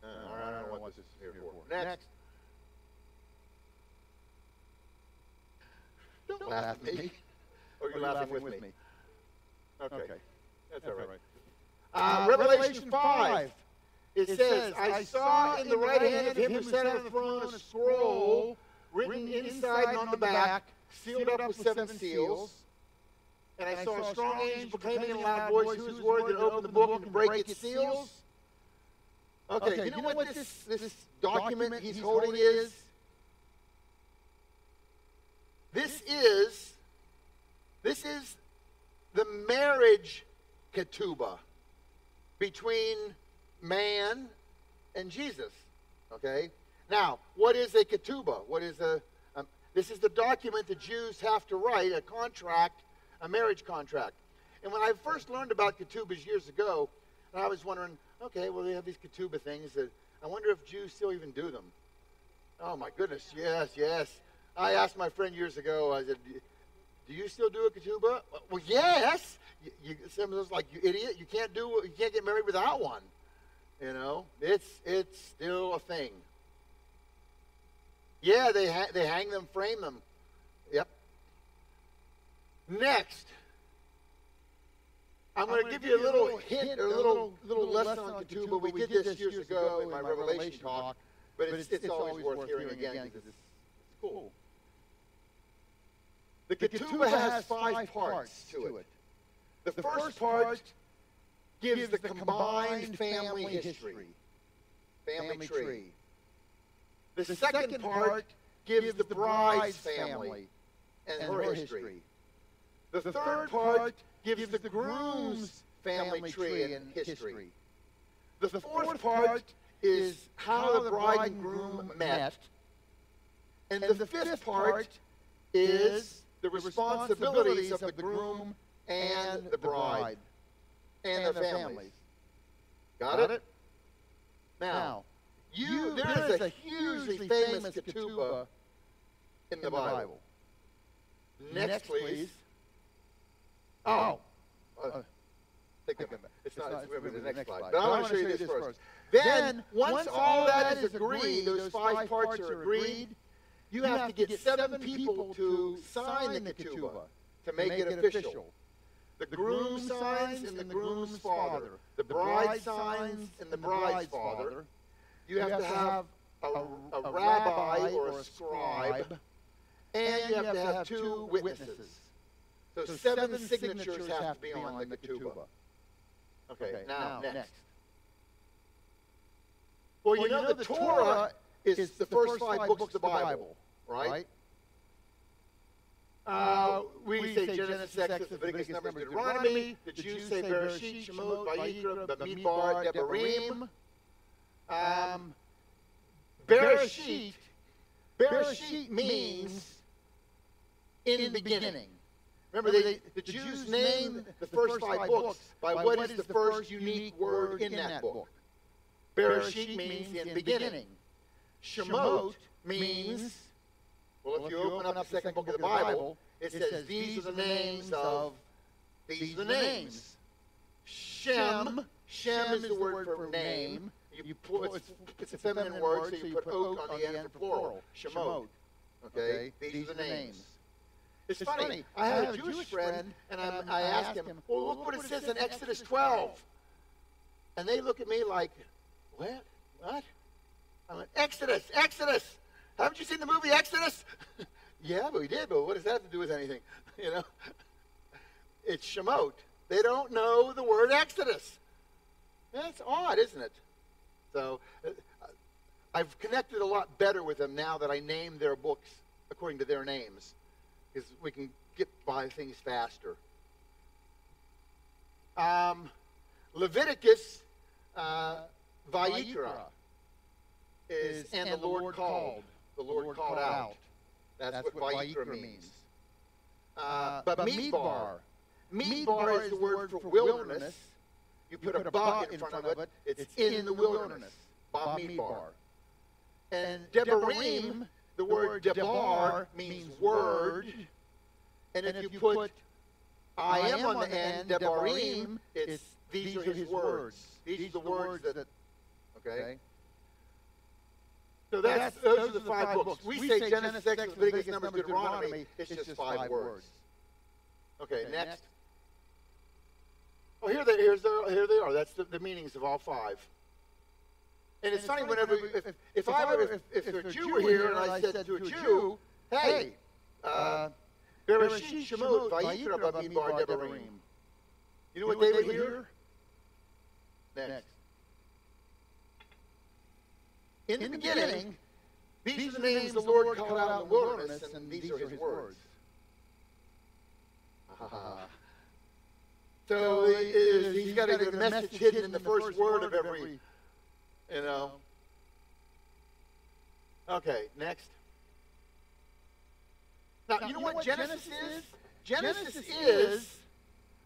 All right, I don't know what this is here for. Next. Don't laugh at me. Or you're laughing with me. Okay. That's all right. Revelation 5. It says, "I saw in the right hand of him who sat on the throne a scroll written inside and on the back, sealed up with 7 seals. And I saw a strong angel proclaiming in a loud voice, 'Who is worthy to open the book and to break its seals?'" Okay, you know what this document he's holding is? This is the marriage ketubah between man and Jesus. Okay? Now, what is a ketubah? What is this is the document the Jews have to write, a contract, a marriage contract. And when I first learned about ketubahs years ago, I was wondering, okay, well, they have these ketubah things. I wonder if Jews still even do them. Oh, my goodness, yes, yes. I asked my friend years ago, I said, do you still do a ketubah? Well, yes. Some of those, like, you idiot, you can't get married without one. You know, it's still a thing. Yeah, they hang them, frame them. Yep. Next, I'm going to give you a little hint or a little lesson on ketubah. We did this years ago in my Revelation talk, but it's always worth hearing again because it's cool. The ketubah has 5 parts to it. The first part gives the combined family history, family tree. The second part gives the bride's family and her history. The third part gives the groom's family tree and history. The fourth part is how the bride and groom met. And the fifth part is the responsibilities of the groom and the bride and their families. Got it? Now, there is a hugely famous ketubah in the Bible. Next, please. Take that back. It's the next slide. But I want to show you this first. Then, once all that is agreed, those 5 parts are agreed, you have to get 7 people to sign the ketubah to make it official. The groom signs and the groom's father. The bride signs and the bride's father. You have to have a rabbi or a scribe, and you have to have 2 witnesses. So 7 signatures have to be on the ketubah. Okay, now, next. Well, you know the Torah is the first 5 books of the Bible, right? We say Genesis, Exodus, Leviticus, Numbers, Deuteronomy. The Jews say Bereshit, Shemot, Vayikra, Bamidbar, Devarim. Bereshit means in the beginning. Remember, the Jews name the first 5 books by what is the first unique word in that book. Bereshit means in beginning. Shemot means, well, if you open up the second book of the Bible, it says these are the names of, these are the names. Shem is the word for name. It's a feminine word, so you put oat on the end for plural. Shemot. Okay? These are the names. It's funny. I had a Jewish friend, and I asked him, well, look what it says in Exodus 12. And they look at me like, what? I went, Exodus. Haven't you seen the movie Exodus? Yeah, we did, but what does that have to do with anything? You know? It's Shemot. They don't know the word Exodus. That's odd, isn't it? So I've connected a lot better with them now that I name their books according to their names, because we can get by things faster. Leviticus, Vayikra, is and the Lord called. The Lord called out. That's what Vayikra means. But Midbar is the word for wilderness. You put a ba in front of it, it's in the wilderness. Bamidbar. And Devarim, the word Debar means word. And if you put I am on the end, Devarim, it's these are his words. These are the words that, okay? So those are the 5 books. We say Genesis, Exodus, Leviticus, Numbers, Deuteronomy. It's just 5 words. Okay, next. Oh, here they are. That's the meanings of all 5. And it's funny whenever, if a Jew were here and I said to a Jew, hey, Bereshit, Shemot, Vayikra, Bamidbar, Devarim. You know what they would hear? Next. In the beginning, these are the names the Lord called out in the wilderness, and these are his words. So he's got a message hidden in the first word of every, you know. Okay, next. Now, you know what Genesis is? Genesis is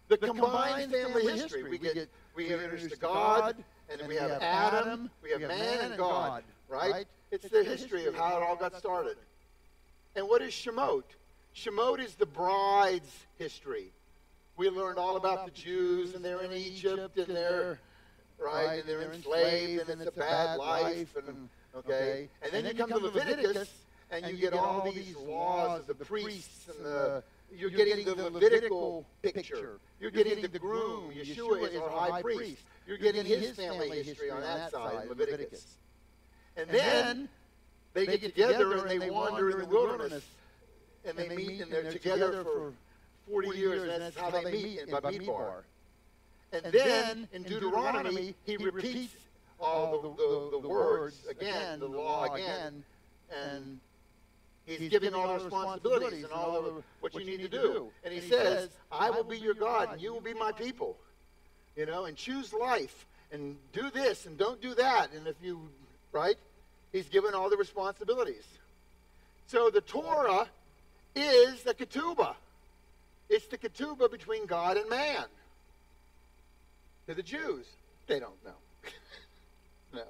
the combined family history. We get introduced to God, and then we have Adam, we have man and God, right? It's the history of how it all got started. And what is Shemot? Shemot is the bride's history. We learned all about the Jews, and they're in Egypt, and they're right, and they're enslaved, and it's a bad life, and okay. And then you come to Leviticus, and you get all these laws of the priests, and you're getting the Levitical picture. You're getting the groom. Yeshua is our high priest. You're getting his family history on that side, Leviticus. And then they get together and they wander in the wilderness, and they meet, and they're together for 40 years, and that's how they meet in Bamidbar. And then in Deuteronomy, he repeats all the words again, the law again, and he's giving all the responsibilities and all of what you need to do. And he says, I will be your God, and you will be my people. You know, and choose life, and do this, and don't do that. And if you, right, he's given all the responsibilities. So the Torah is the ketubah. It's the ketubah between God and man. To the Jews, they don't know. No.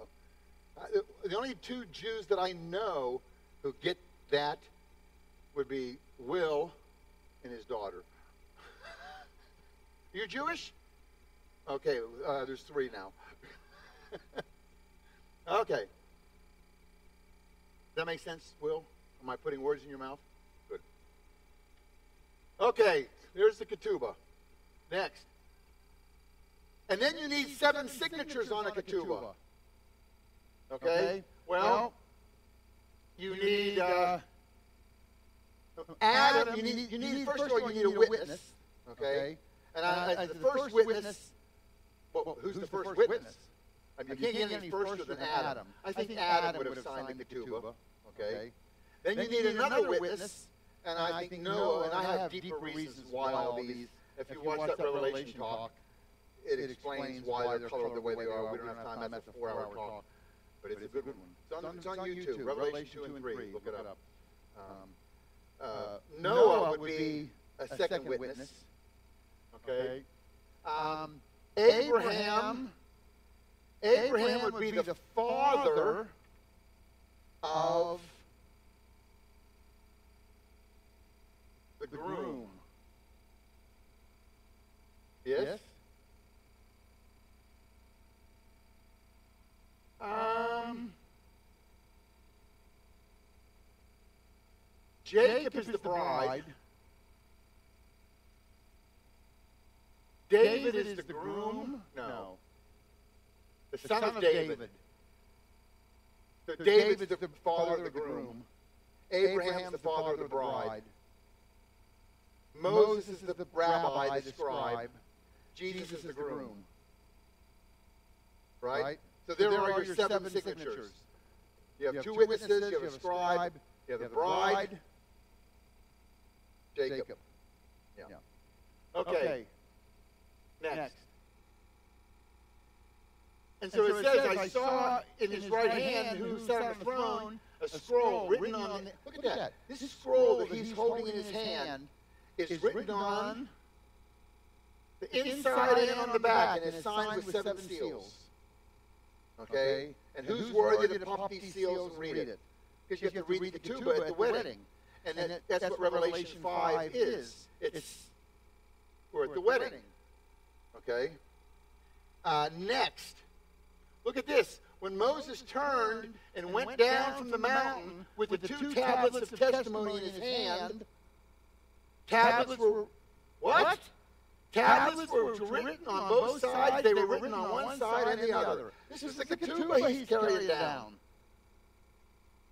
The only two Jews that I know who get that would be Will and his daughter. You're Jewish? Okay, there's three now. Okay. Does that make sense, Will? Am I putting words in your mouth? Good. Okay, there's the ketubah. Next. And then you need 7 signatures on a ketubah. Okay? Well, you need Adam. You need first of all, you need a witness. Okay? And the first witness, well, who's the first witness? I mean, you can't get any first than Adam. I think Adam would have signed the ketubah. Okay? Then you need another witness, and I think Noah, and I have deeper reasons why all these. If you watch that Revelation talk, it explains why they're colored the way they are. We don't have time. That's a 4-hour talk. But it's a good one. It's on YouTube. Revelation 2 and 3. Look it up. Noah would be a second witness. Okay. Abraham would be the father of the groom. Yes? Jacob is the bride. David is the groom? No. The son of David. So David's the father of the groom. Abraham's the father of the bride. Moses is the rabbi, the scribe. Jesus is the groom. Right? So there are your 7 signatures. You have 2 witnesses, you have a scribe, you have the bride, Jacob. Yeah. Okay. Next. And so it says, I saw in his right hand, who sat on the throne, a scroll written on it. Look at that. This scroll that he's holding in his hand is written on the inside and on the back, and it's signed with 7 seals. Okay? And who's worthy to pop these seals and read it? Because you have to read the ketubah at the wedding. And that's what Revelation 5 is. We're at the wedding. Okay? Next. Look at this. When Moses turned and went down from the mountain with the 2 tablets of testimony in his hand, tablets were what? Tablets were written on both sides. They were written on one side and the other. This is the ketubah he's carrying down.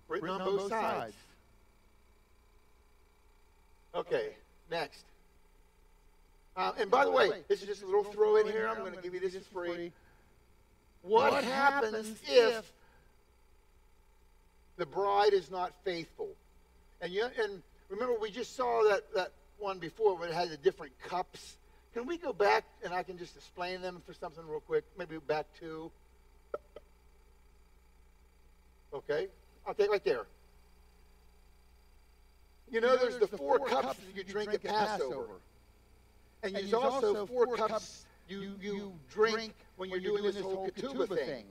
Written on both sides. Okay, next. And by the way, this is just a little throw in here. I'm going to give you this for free. What happens if the bride is not faithful? And remember, we just saw that one before where it had the different cups. Can we go back and I can just explain them for something real quick? Maybe back to. Okay. Okay, right there. You know, there's the 4 cups that you drink at Passover. And there's also 4 cups you drink when you're doing this whole ketubah thing.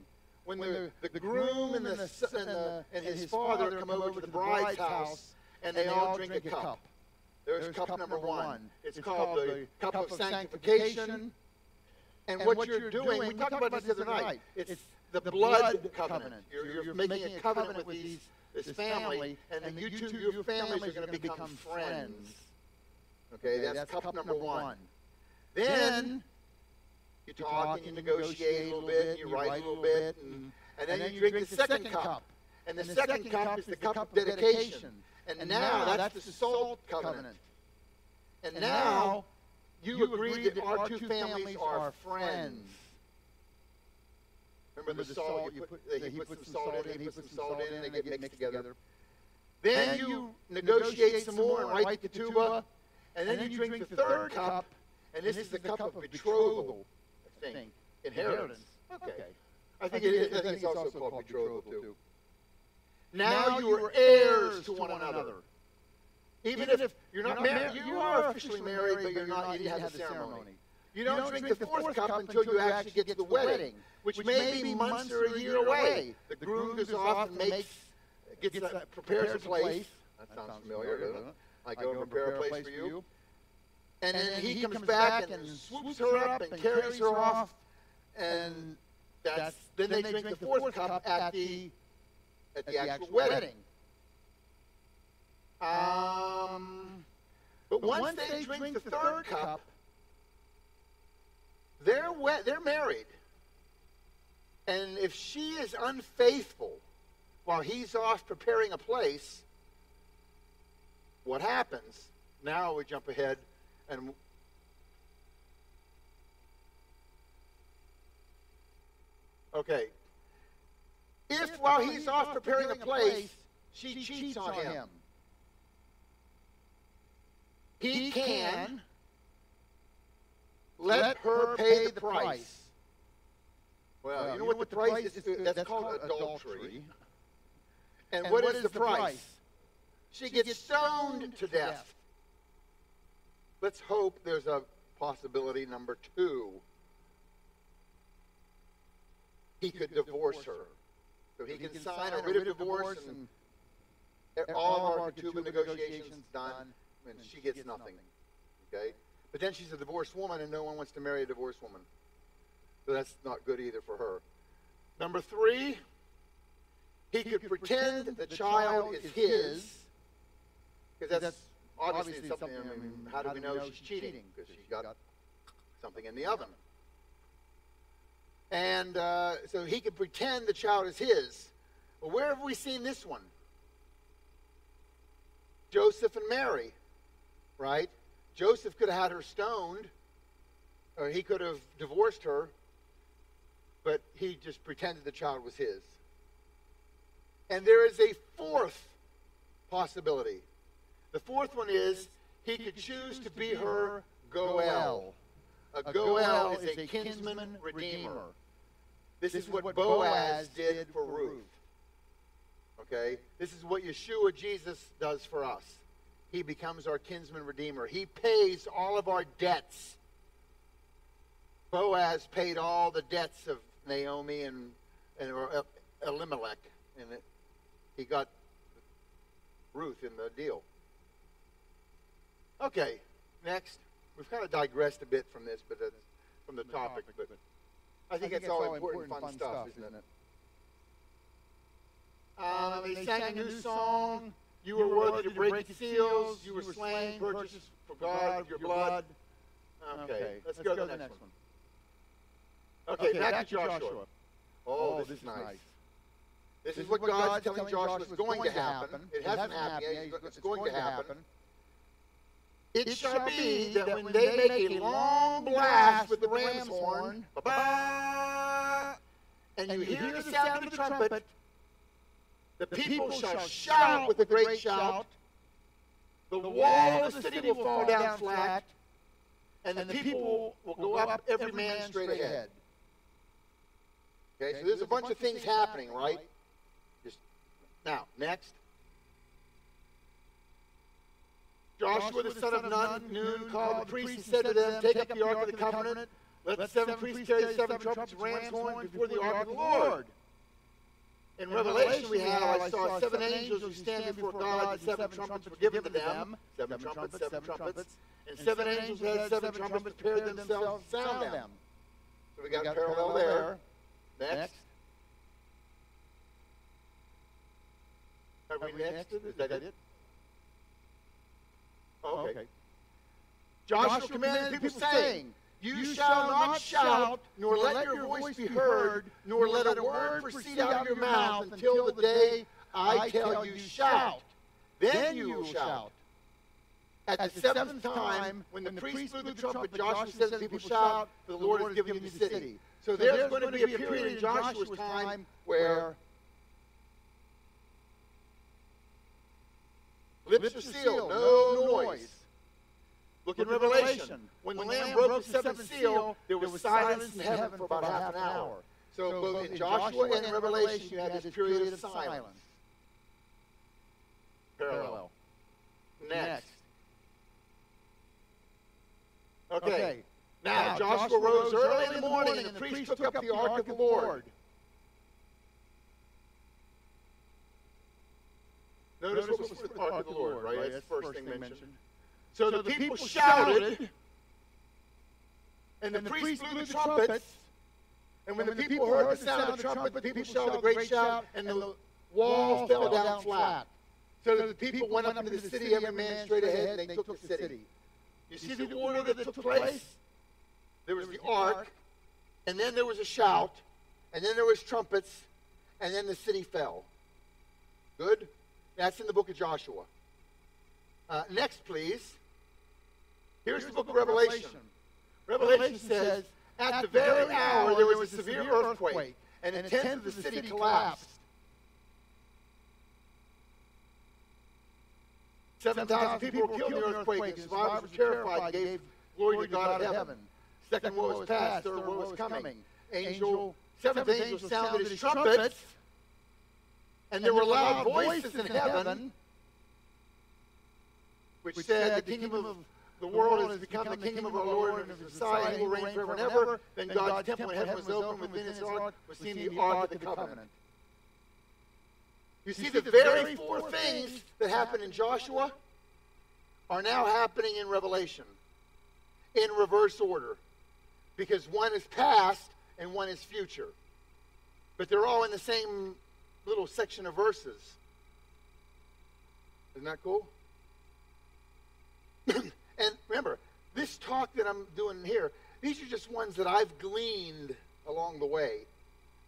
When the groom and his father come over to the bride's house, and they all drink a cup. There's cup number 1. It's called the cup of sanctification. And what you're doing, we talked about this the other night, it's the blood covenant. You're making a covenant with this family, and then your families are going to become friends. Okay, that's cup number 1. Then you talk and you negotiate a little bit, and you write a little bit, and then you drink the second cup. And the second cup is the cup of dedication. And now that's the salt covenant. And now you agree that our 2 families are friends. Remember the salt? He puts some salt in, he puts some salt in, and they get mixed together. Then you negotiate some more and write the ketubah. And then you drink the third cup, and this is the cup of betrothal, I think. Inheritance. Okay. I think it's also called betrothal, too. Now you are heirs to one another. Even if you're not married, you are officially married, but you're not, you didn't have the ceremony. You don't drink the 4th cup until you actually get to the wedding, which may be months or a year away. The groom goes off and prepares a place. That sounds familiar, doesn't it? I go and prepare a place for you. And then he comes back and swoops her up and carries her off. And then they drink the 4th cup at the actual wedding. But once they drink the 3rd cup, they're married. And if she is unfaithful while he's off preparing a place, what happens? Now we jump ahead and okay. If while he's off preparing a place, she cheats on him, he can let her pay the price. Well, you know what the price is? That's called adultery. And what is the price? She gets stoned to death. Let's hope there's a possibility number 2. He could divorce her. So he can sign a writ of divorce, and all of our ketubah negotiations done, and she gets nothing. Okay? But then she's a divorced woman, and no one wants to marry a divorced woman. So that's not good either for her. Number 3, he could pretend that the child is his, because that's obviously something. I mean, how do we know she's cheating? Because she's got something in the oven. And so he could pretend the child is his. Well, where have we seen this one? Joseph and Mary, right? Joseph could have had her stoned, or he could have divorced her, but he just pretended the child was his. And there is a 4th possibility. The 4th one is he could choose to be her goel. A goel is a kinsman redeemer. This is what Boaz did for Ruth. Okay? This is what Yeshua, Jesus, does for us. He becomes our kinsman redeemer. He pays all of our debts. Boaz paid all the debts of Naomi and Elimelech. And he got Ruth in the deal. Okay, next. We've kind of digressed a bit from this, but from the topic. But I think it's all important, fun stuff, isn't it? They sang a new song. You were worthy to break the seals. You were slain, purchased for God with your blood. Okay, let's go to the next one. Okay, back to Joshua. Oh, this is nice. This is what God's telling Joshua is going to happen. It hasn't happened yet. It's going to happen. It shall be that when they make a long blast with the ram's horn, ba-ba, and you hear the sound of the trumpet, the people shall shout with a great shout. The wall of the city will fall down flat, and the people will go up every man straight ahead. Okay, so there's a bunch of things happening, right? Now, next. Joshua the son of Nun called the priests and said to them, take up the ark of the covenant. Let the 7 priests carry the 7 trumpets of ram's horn before the ark of the Lord. In Revelation we have, I saw 7 angels who stand before God, and 7 trumpets were given to them. 7 trumpets, 7 trumpets. And 7 angels had 7 trumpets prepared themselves to sound them. So we got a parallel there. Next. Are we next? Is that it? Okay. Joshua commanded the people, saying, you shall not shout, nor let your voice be heard, nor let a word proceed out of your mouth until the day I tell you shout. Then you will shout. At the 7th time, when the priest blew the trumpet, Joshua said to the people, shout, for the Lord has given you the city. So there's going to be a period in Joshua's time where lips are sealed, no noise. Look in Revelation. When the Lamb broke the 7th seal, there was silence in heaven for about half an hour. So both in Joshua and in Revelation, you had this period of silence. Parallel. Next. Okay. Now, Joshua rose early in the morning, and the priest took up the ark of the Lord. Notice what was the ark of the Lord, right? That's the first thing mentioned. So the people shouted, and the priest blew the trumpets, and when the people heard the sound of the trumpet, the people shouted a great shout, and the wall fell down flat. So that the people went up into the city, every man straight ahead, and they took the city. You see the order that took place? There was the ark, and then there was a shout, and then there was trumpets, and then the city fell. Good? That's in the book of Joshua. Next, please. Here's the book of Revelation. Revelation says, at the very hour there was a severe earthquake, and a tenth of the city collapsed. 7,000 people were killed in the earthquake, and survivors were terrified and gave glory to God of heaven. Second woe was past, third woe was coming. Seventh angel sounded his trumpets, and there were loud voices in heaven, which said, the kingdom of the world has become the kingdom of our Lord and of his Messiah, and he will reign forever and ever. Then God's temple in heaven was opened, within his ark was seen the ark of the covenant. You see, the very 4 things that happened in Joshua are now happening in Revelation in reverse order, because one is past and one is future. But they're all in the same little section of verses. Isn't that cool? And remember, this talk that I'm doing here, these are just ones that I've gleaned along the way.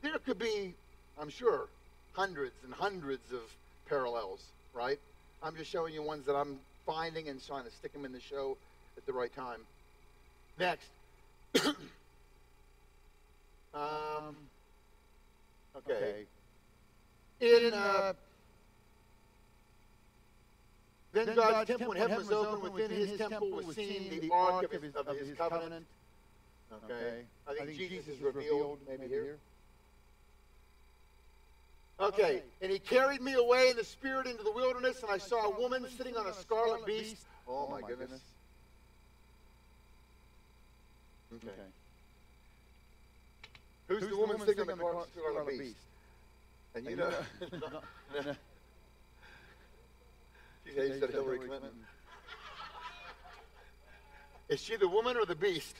There could be, I'm sure, hundreds and hundreds of parallels, right? I'm just showing you ones that I'm finding and trying to stick them in the show at the right time. Next. Okay. Then God's temple in heaven was open. Within his temple was seen the ark of his covenant. Okay. I think Jesus is revealed maybe here. Okay. And he carried me away in the spirit into the wilderness, and I saw a woman sitting on a scarlet beast. Oh my goodness. Okay. Who's the woman sitting on the scarlet beast? And you know. You said Hillary Clinton. Is she the woman or the beast?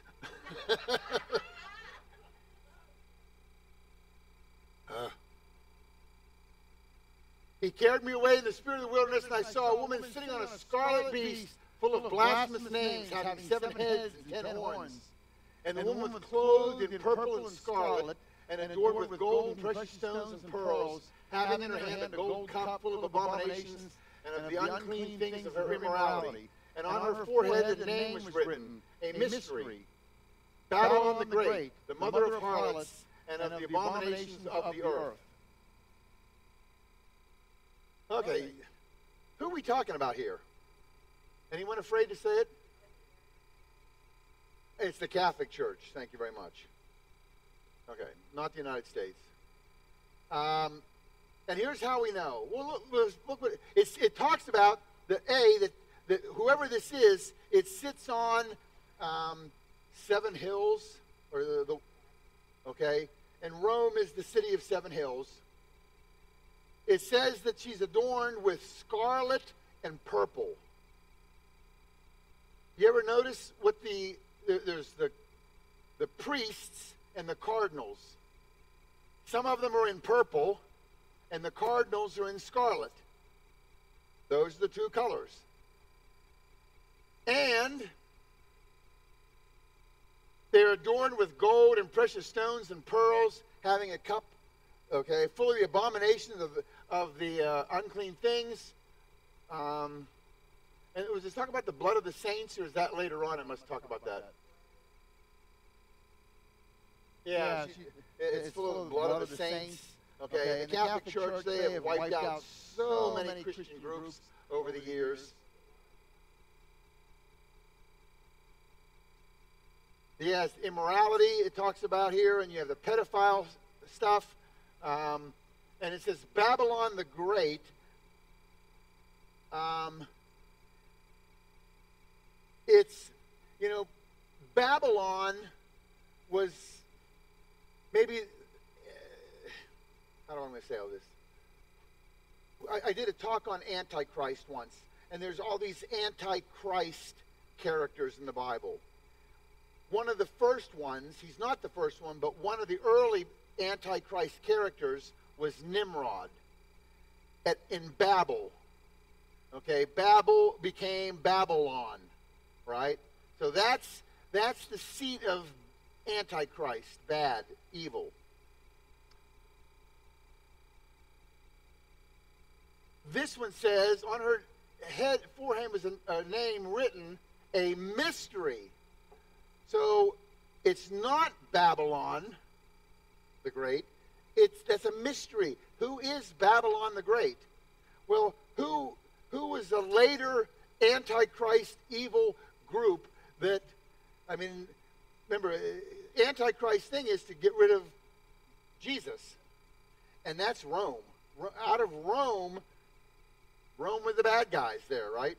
He carried me away in the spirit of the wilderness, and I saw a woman sitting on a scarlet beast full of blasphemous names, having 7 heads and 10 horns. And the woman was clothed in purple and scarlet, and adorned with gold and precious stones and pearls, having in her hand a gold cup full of abominations and of the unclean things of her immorality. And on her forehead a name was written, a mystery, Babylon the Great, the mother of harlots, and of the abominations of the earth. Okay, who are we talking about here? Anyone afraid to say it? It's the Catholic Church. Thank you very much. Okay, not the United States. And here's how we know. Well, look what it talks about. That whoever this is, it sits on 7 hills, or okay, and Rome is the city of 7 hills. It says that she's adorned with scarlet and purple. You ever notice what there's the priests and the cardinals. Some of them are in purple, and the cardinals are in scarlet. Those are the 2 colors. And they're adorned with gold and precious stones and pearls, having a cup, okay, full of the abominations of the unclean things. And was it talk about the blood of the saints, or is that later on? It must talk about that. Yeah, it's full of the blood of the saints. Okay, the Catholic Church, they have wiped out so many Christian groups over the years. Yes, immorality it talks about here, and you have the pedophile stuff. And it says Babylon the Great. It's, Babylon was maybe, how do I want to say all this? I did a talk on Antichrist once, and there's all these Antichrist characters in the Bible. One of the first ones, he's not the first one, but one of the early Antichrist characters was Nimrod in Babel. Okay, Babel became Babylon, right? So that's the seat of Antichrist, bad, evil. This one says, on her forehead was a name written, a mystery. So it's not Babylon the Great. That's a mystery. Who is Babylon the Great? Well, who was a later Antichrist evil group that, remember, Antichrist thing is to get rid of Jesus. And that's Rome. Out of Rome were the bad guys there, right?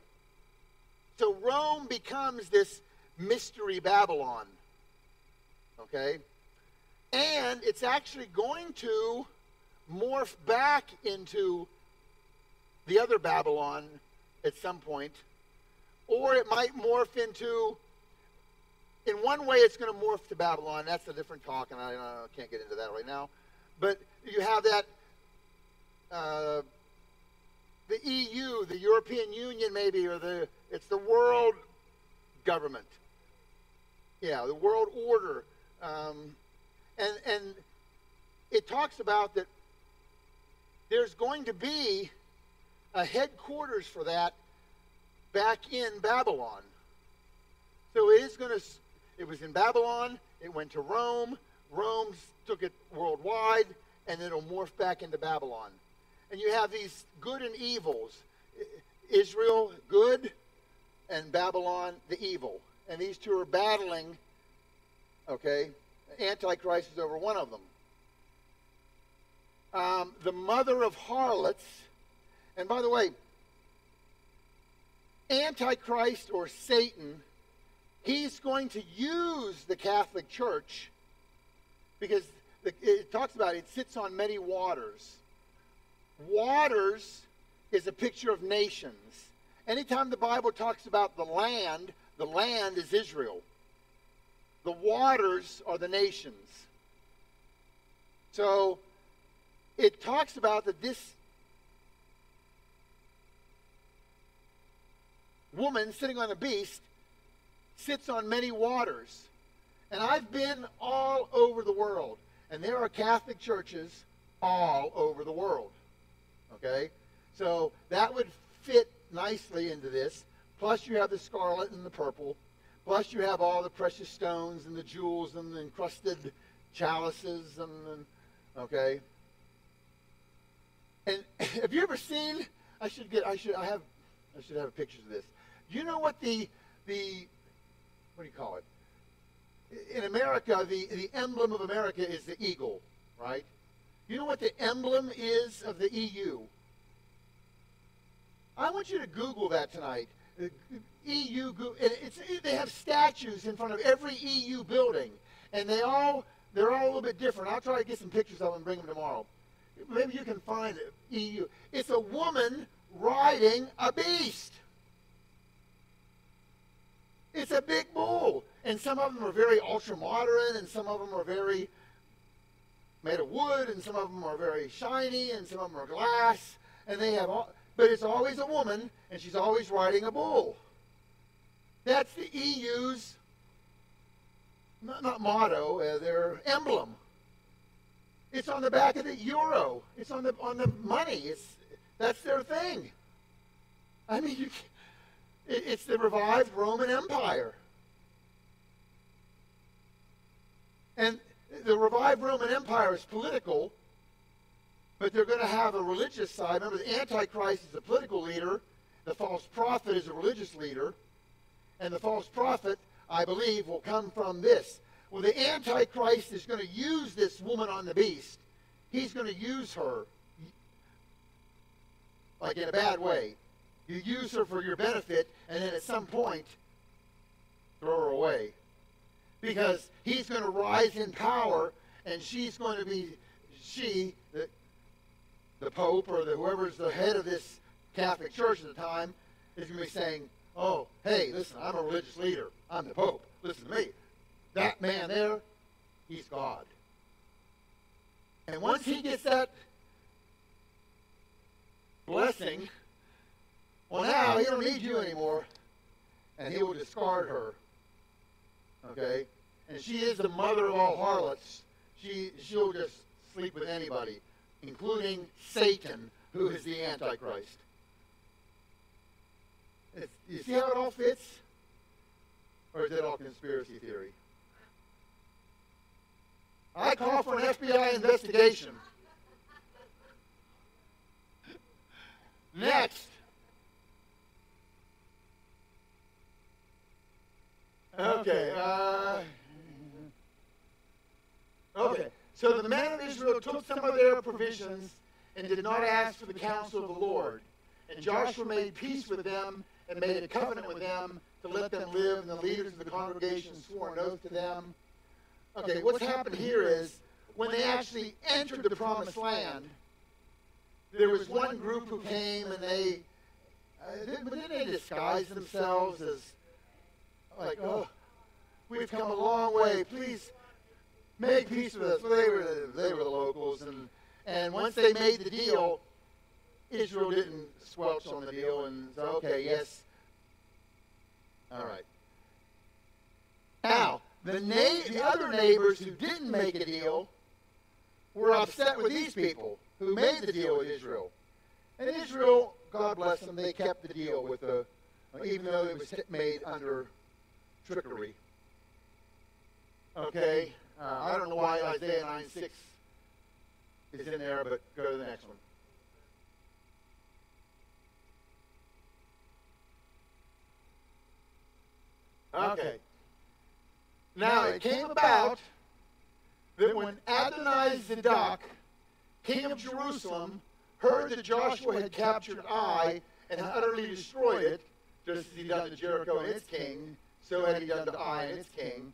So Rome becomes this mystery Babylon. Okay? And it's actually going to morph back into the other Babylon at some point. Or it might morph into, in one way it's going to morph to Babylon. That's a different talk, and I can't get into that right now. But you have that, the EU, the European Union maybe, or it's the world government. Yeah, the world order. And it talks about that there's going to be a headquarters for that back in Babylon. So it was in Babylon, it went to Rome, Rome took it worldwide, and it'll morph back into Babylon. And you have these good and evils. Israel, good, and Babylon, the evil. And these two are battling, okay? Antichrist is over one of them. The mother of harlots. And by the way, Antichrist or Satan, he's going to use the Catholic Church because it talks about it sits on many waters. Waters is a picture of nations. Anytime the Bible talks about the land is Israel. The waters are the nations. So it talks about that this woman sitting on the beast sits on many waters. And I've been all over the world. And there are Catholic churches all over the world. Okay? So that would fit nicely into this. Plus you have the scarlet and the purple. Plus you have all the precious stones and the jewels and the encrusted chalices and okay? And have you ever seen, I should have pictures of this. You know what the what do you call it? In America, the emblem of America is the eagle, right? You know what the emblem is of the EU? I want you to Google that tonight. The EU, they have statues in front of every EU building, and they're all a little bit different. I'll try to get some pictures of them and bring them tomorrow. Maybe you can find it. EU. It's a woman riding a beast. It's a big bull. And some of them are very ultra-modern, and some of them are very made of wood, and some of them are very shiny, and some of them are glass. And they have all, but it's always a woman, and she's always riding a bull. That's the EU's, not motto, their emblem. It's on the back of the euro. It's on the money. That's their thing. I mean, it's the revived Roman Empire. And the revived Roman Empire is political, but they're going to have a religious side. Remember, the Antichrist is a political leader. The false prophet is a religious leader. And the false prophet, I believe, will come from this. Well, the Antichrist is going to use this woman on the beast. He's going to use her, like in a bad way. You use her for your benefit, and then at some point, throw her away. Because he's going to rise in power, and she's going to be, the Pope or whoever's the head of this Catholic Church at the time, is going to be saying, oh, hey, listen, I'm a religious leader. I'm the Pope. Listen to me. That man there, he's God. And once he gets that blessing, well, now he don't need you anymore, and he will discard her. Okay? And she is the mother of all harlots. She'll just sleep with anybody, including Satan, who is the Antichrist. You see how it all fits? Or is it all conspiracy theory? I call for an FBI investigation. Next. Okay. Okay. So the men of Israel took some of their provisions and did not ask for the counsel of the Lord. And Joshua made peace with them and made a covenant with them to let them live, and the leaders of the congregation swore an oath to them. Okay, what's happened here is when they actually entered the promised land, there was one didn't they disguise themselves as like, oh, we've come a long way, please make peace with us. Well, they were the locals, and once they made the deal, Israel didn't squelch on the deal and said, okay, yes. All right. Now, the other neighbors who didn't make a deal were upset with these people who made the deal with Israel. And Israel, God bless them, they kept the deal with even though it was made under trickery. Okay? I don't know why Isaiah 9:6 is in there, but go to the next one. Okay. Now it came about that when Adonai-Zedek, king of Jerusalem, heard that Joshua had captured Ai and had utterly destroyed it, just as he done to Jericho and its king, so had he done to Ai and its king,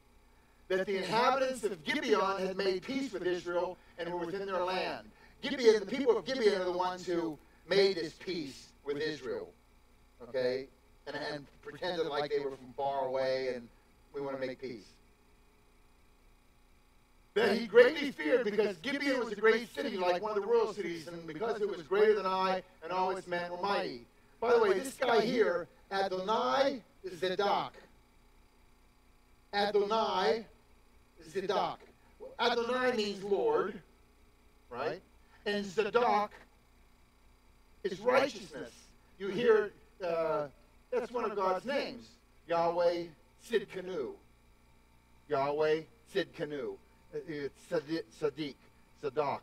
that the inhabitants of Gibeon had made peace with Israel and were within their land. Gibeon, the people of Gibeon are the ones who made this peace with Israel, okay, and pretended like they were from far away and we want to make peace. That he greatly feared because Gibeon was a great city, like one of the royal cities, and because it was greater than Ai, and all its men were mighty. By the way, this guy here, Adonai-Zedek. Adonai-Zedek. Adonai means Lord, right? And Zedek is righteousness. You hear, that's one of God's names. Yahweh Sidkenu. Yahweh Sidkenu. It's Sadiq, Zadok.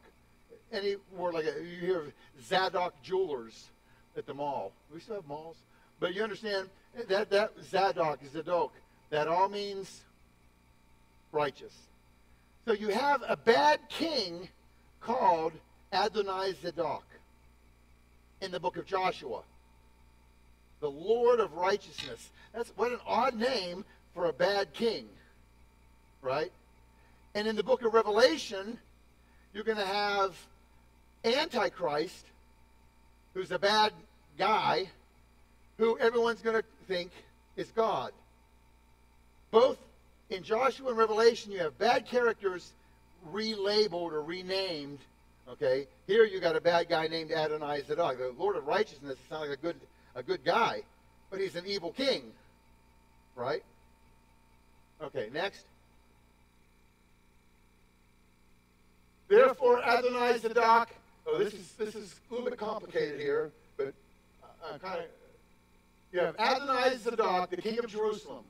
Any word like that, you hear Zadok Jewelers at the mall. We still have malls. But you understand, that Zadok, that all means righteous. So you have a bad king called Adonai Zadok in the book of Joshua. The Lord of righteousness. That's what an odd name for a bad king, right? And in the book of Revelation, you're going to have Antichrist, who's a bad guy, who everyone's going to think is God. Both in Joshua and Revelation, you have bad characters relabeled or renamed. Okay, here you got a bad guy named Adonai Zadok. The Lord of righteousness sounds like a good guy, but he's an evil king, right? Okay, next. Therefore, Adonai Zadok. Oh, this is a little bit complicated here, but you have Adonai Zadok, the king of Jerusalem.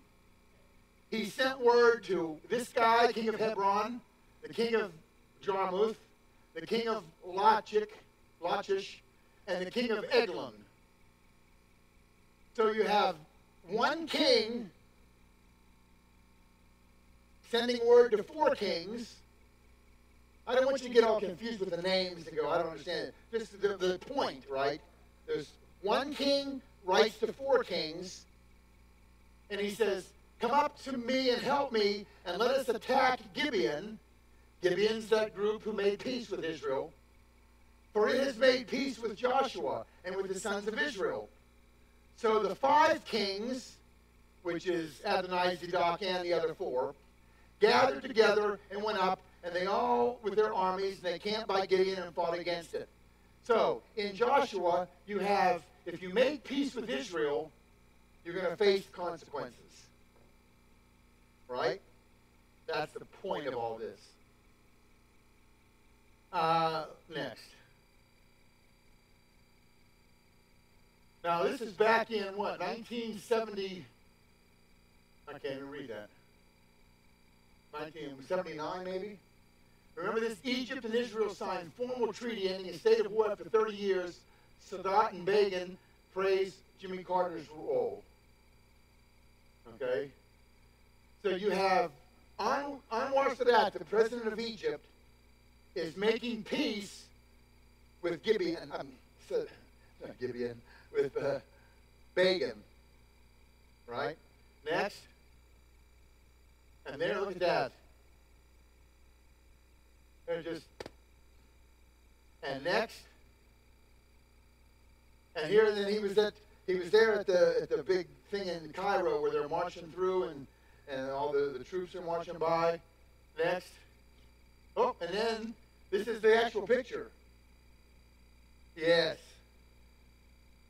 He sent word to this guy, king of Hebron, the king of Jarmuth, the king of Lachish, and the king of Eglon. So you have one king sending word to four kings. I don't want you to get all confused with the names and go, I don't understand it. Just the point, right? There's one king writes to four kings, and he says, come up to me and help me, and let us attack Gibeon. Gibeon's that group who made peace with Israel. For it has made peace with Joshua and with the sons of Israel. So the five kings, which is Adonai, Zadok, and the other four, gathered together and went up, and they all, with their armies, and they camped by Gibeon and fought against it. So in Joshua, you have, if you make peace with Israel, you're going to face consequences. Right? That's the point of all this. Next. Now, this is back in, what, 1970? I can't even read that. 1979, maybe? Remember this? Egypt and Israel signed formal treaty ending a state of war after 30 years. Sadat and Begin praised Jimmy Carter's role. Okay? So you have Anwar Sadat, the president of Egypt, is making peace with Gibeon, with Begin, right? Next. And there, look at that. They're just, and next. And here, then he was there at the big thing in Cairo where they're marching through and all the troops are marching by. Next. Oh, and then this is the actual picture. Yes.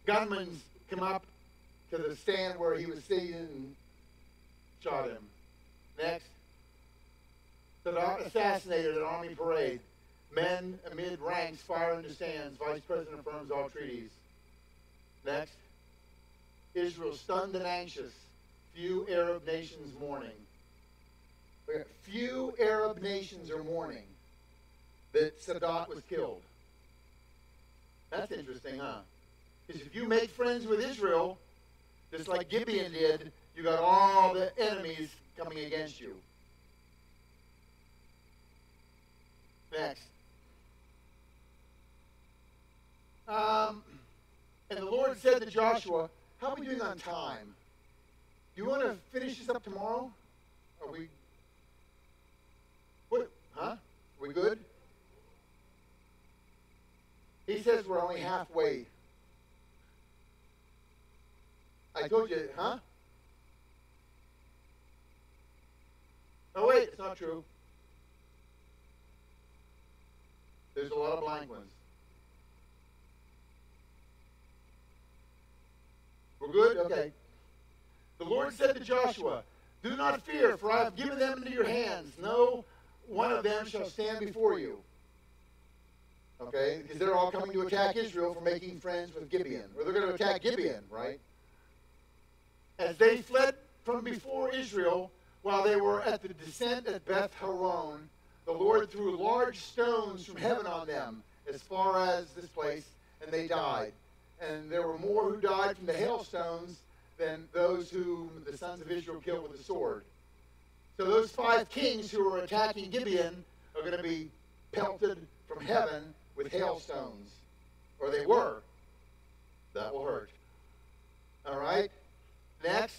Gunmen come up to the stand where he was seated and shot him. Next. Sadat assassinated at an army parade. Men amid ranks fire into stands. Vice President affirms all treaties. Next. Israel stunned and anxious. Few Arab nations mourning. Few Arab nations are mourning that Sadat was killed. That's interesting, huh? Because if you make friends with Israel, just like Gibeon did, you got all the enemies coming against you. Next. And the Lord said to Joshua, how are we doing on time? Do you want to finish this up tomorrow? Are we... What? Huh? We good? He says we're only halfway. I told you, huh? Oh, wait, it's not true. There's a lot of blank ones. We're good? Okay. The Lord said to Joshua, do not fear, for I have given them into your hands. No one of them shall stand before you. Okay? Because they're all coming to attack Israel for making friends with Gibeon. Or they're going to attack Gibeon, right? As they fled from before Israel, while they were at the descent at Beth Horon, the Lord threw large stones from heaven on them, as far as this place, and they died. And there were more who died from the hailstones than those whom the sons of Israel killed with the sword. So those 5 kings who are attacking Gibeon are going to be pelted from heaven with hailstones. Or they were. That will hurt. All right? Next.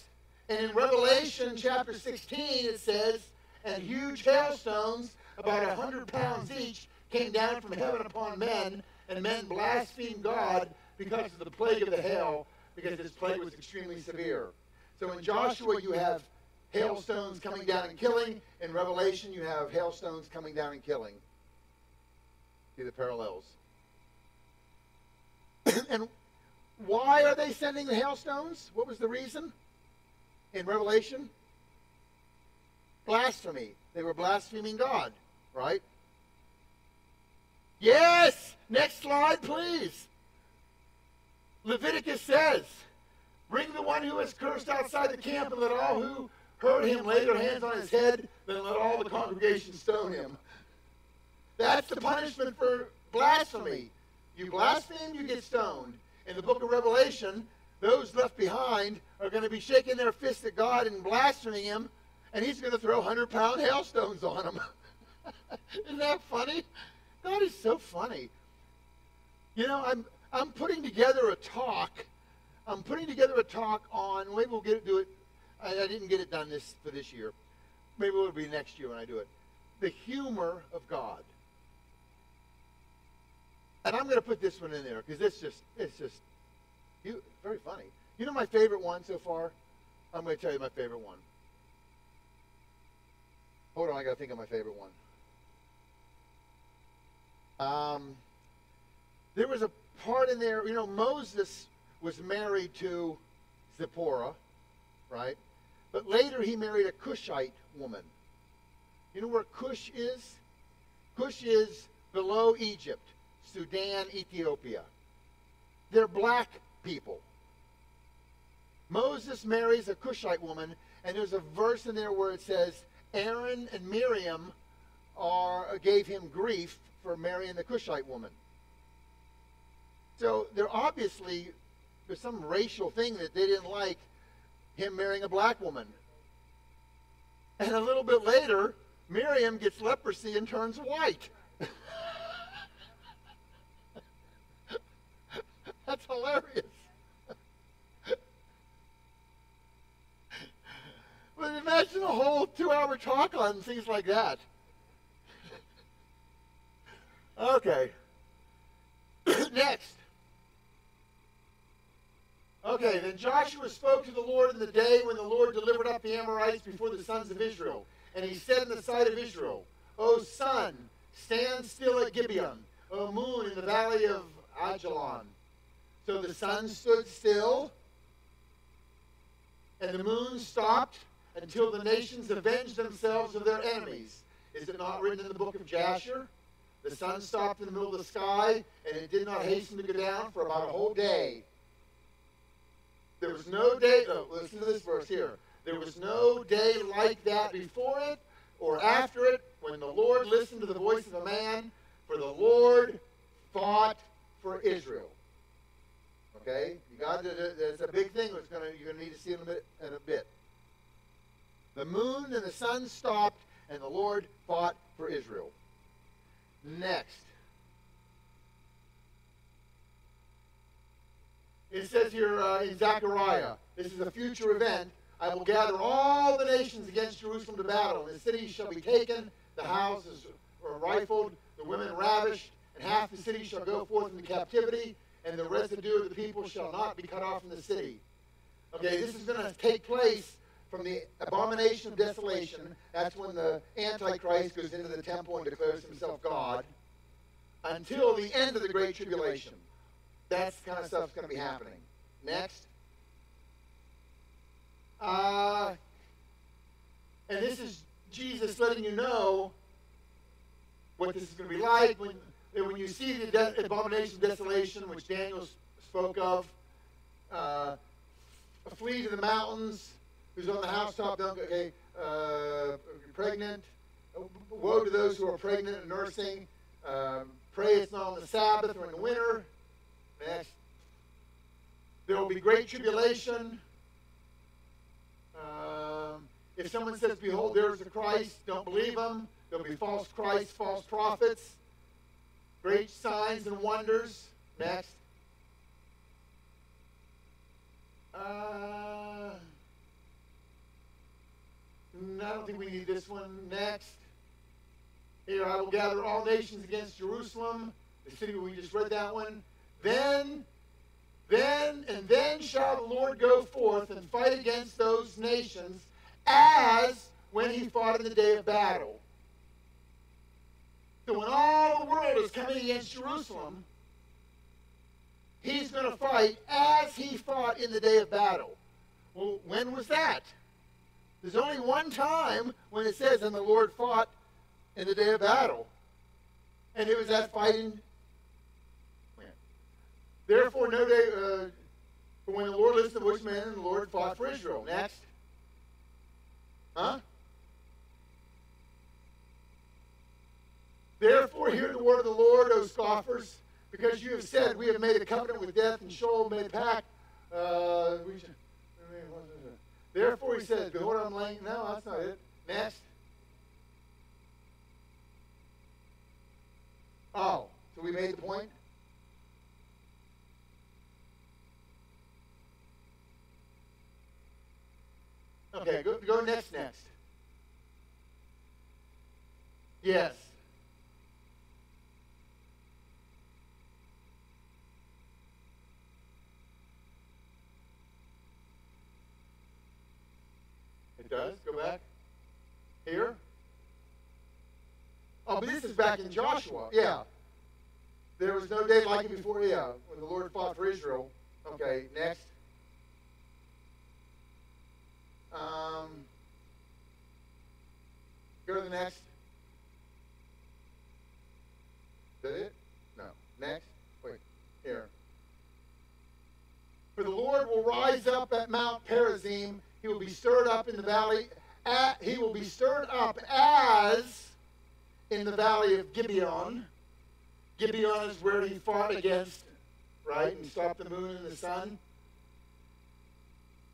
And in Revelation chapter 16 it says, and huge hailstones, about 100 pounds each, came down from heaven upon men, and men blasphemed God because of the plague of the hail, because this plague was extremely severe. So in Joshua you have hailstones coming down and killing. In Revelation you have hailstones coming down and killing. See the parallels. And why are they sending the hailstones? What was the reason? In Revelation? Blasphemy. They were blaspheming God, right? Yes! Next slide, please. Leviticus says, bring the one who is cursed outside the camp, and let all who heard him lay their hands on his head, then let all the congregation stone him. That's the punishment for blasphemy. You blaspheme, you get stoned. In the book of Revelation, those left behind are going to be shaking their fists at God and blaspheming him, and he's going to throw 100-pound hailstones on them. Isn't that funny? God is so funny. You know, I'm putting together a talk. I'm putting together a talk on, maybe we'll do it. I didn't get it done for this year. Maybe it'll be next year when I do it. The humor of God. And I'm going to put this one in there because it's just very funny. You know my favorite one so far? I'm going to tell you my favorite one. Hold on, I got to think of my favorite one. There was a part in there, you know, Moses was married to Zipporah, right? But later he married a Cushite woman. You know where Cush is? Cush is below Egypt, Sudan, Ethiopia. They're black people. Moses marries a Cushite woman, and there's a verse in there where it says, Aaron and Miriam gave him grief for marrying the Cushite woman. So there's some racial thing that they didn't like him marrying a black woman. And a little bit later, Miriam gets leprosy and turns white. That's hilarious. But imagine a whole 2-hour talk on things like that. Okay. Next. Okay, then Joshua spoke to the Lord in the day when the Lord delivered up the Amorites before the sons of Israel. And he said in the sight of Israel, O sun, stand still at Gibeon. O moon, in the valley of Ajalon. So the sun stood still, and the moon stopped until the nations avenged themselves of their enemies. Is it not written in the book of Jasher? The sun stopped in the middle of the sky, and it did not hasten to go down for about a whole day. There was no day, listen to this verse here. There was no day like that before it or after it when the Lord listened to the voice of a man, for the Lord fought for Israel. Okay? There's a big thing you're going to need to see in a bit. The moon and the sun stopped, and the Lord fought for Israel. Next. It says here in Zechariah, this is a future event. I will gather all the nations against Jerusalem to battle. And the city shall be taken, the houses are rifled, the women ravished, and half the city shall go forth into captivity, and the residue of the people shall not be cut off from the city. Okay, this is going to take place from the abomination of desolation. That's when the Antichrist goes into the temple and declares himself God, until the end of the Great Tribulation. That's the kind of stuff that's going to be happening. Next. And this is Jesus letting you know what this is going to be like when you see the abomination of desolation, which Daniel spoke of. Flee to the mountains. Who's on the housetop? Okay, pregnant. Woe to those who are pregnant and nursing. Pray it's not on the Sabbath or in the winter. Next. There will be great tribulation. If someone says, behold, there is a Christ, don't believe them. There will be false Christs, false prophets. Great signs and wonders. Next. I don't think we need this one. Next. Here, I will gather all nations against Jerusalem, the city where we just read that one. Then shall the Lord go forth and fight against those nations as when he fought in the day of battle. So when all the world is coming against Jerusalem, he's going to fight as he fought in the day of battle. Well, when was that? There's only one time when it says, and the Lord fought in the day of battle. And it was that fighting. Therefore, no day, for when the Lord listened to Bushman, and the Lord fought for Israel. Next. Huh? Therefore, hear the word of the Lord, O scoffers, because you have said, we have made a covenant with death, and Sheol made a pact. Therefore, he says, behold, I'm laying. No, that's not it. Next. Oh, so we made the point? Okay, go next. Yes. It does? Go back. Here? Oh, but this is back in Joshua. Yeah. There was no day like it before, yeah, when the Lord fought for Israel. Okay, next. Go to the next. Is that it? No. Next. Wait. Here. For the Lord will rise up at Mount Perazim. He will be stirred up in the valley. He will be stirred up as in the valley of Gibeon. Gibeon is where he fought against, right, and stopped the moon and the sun.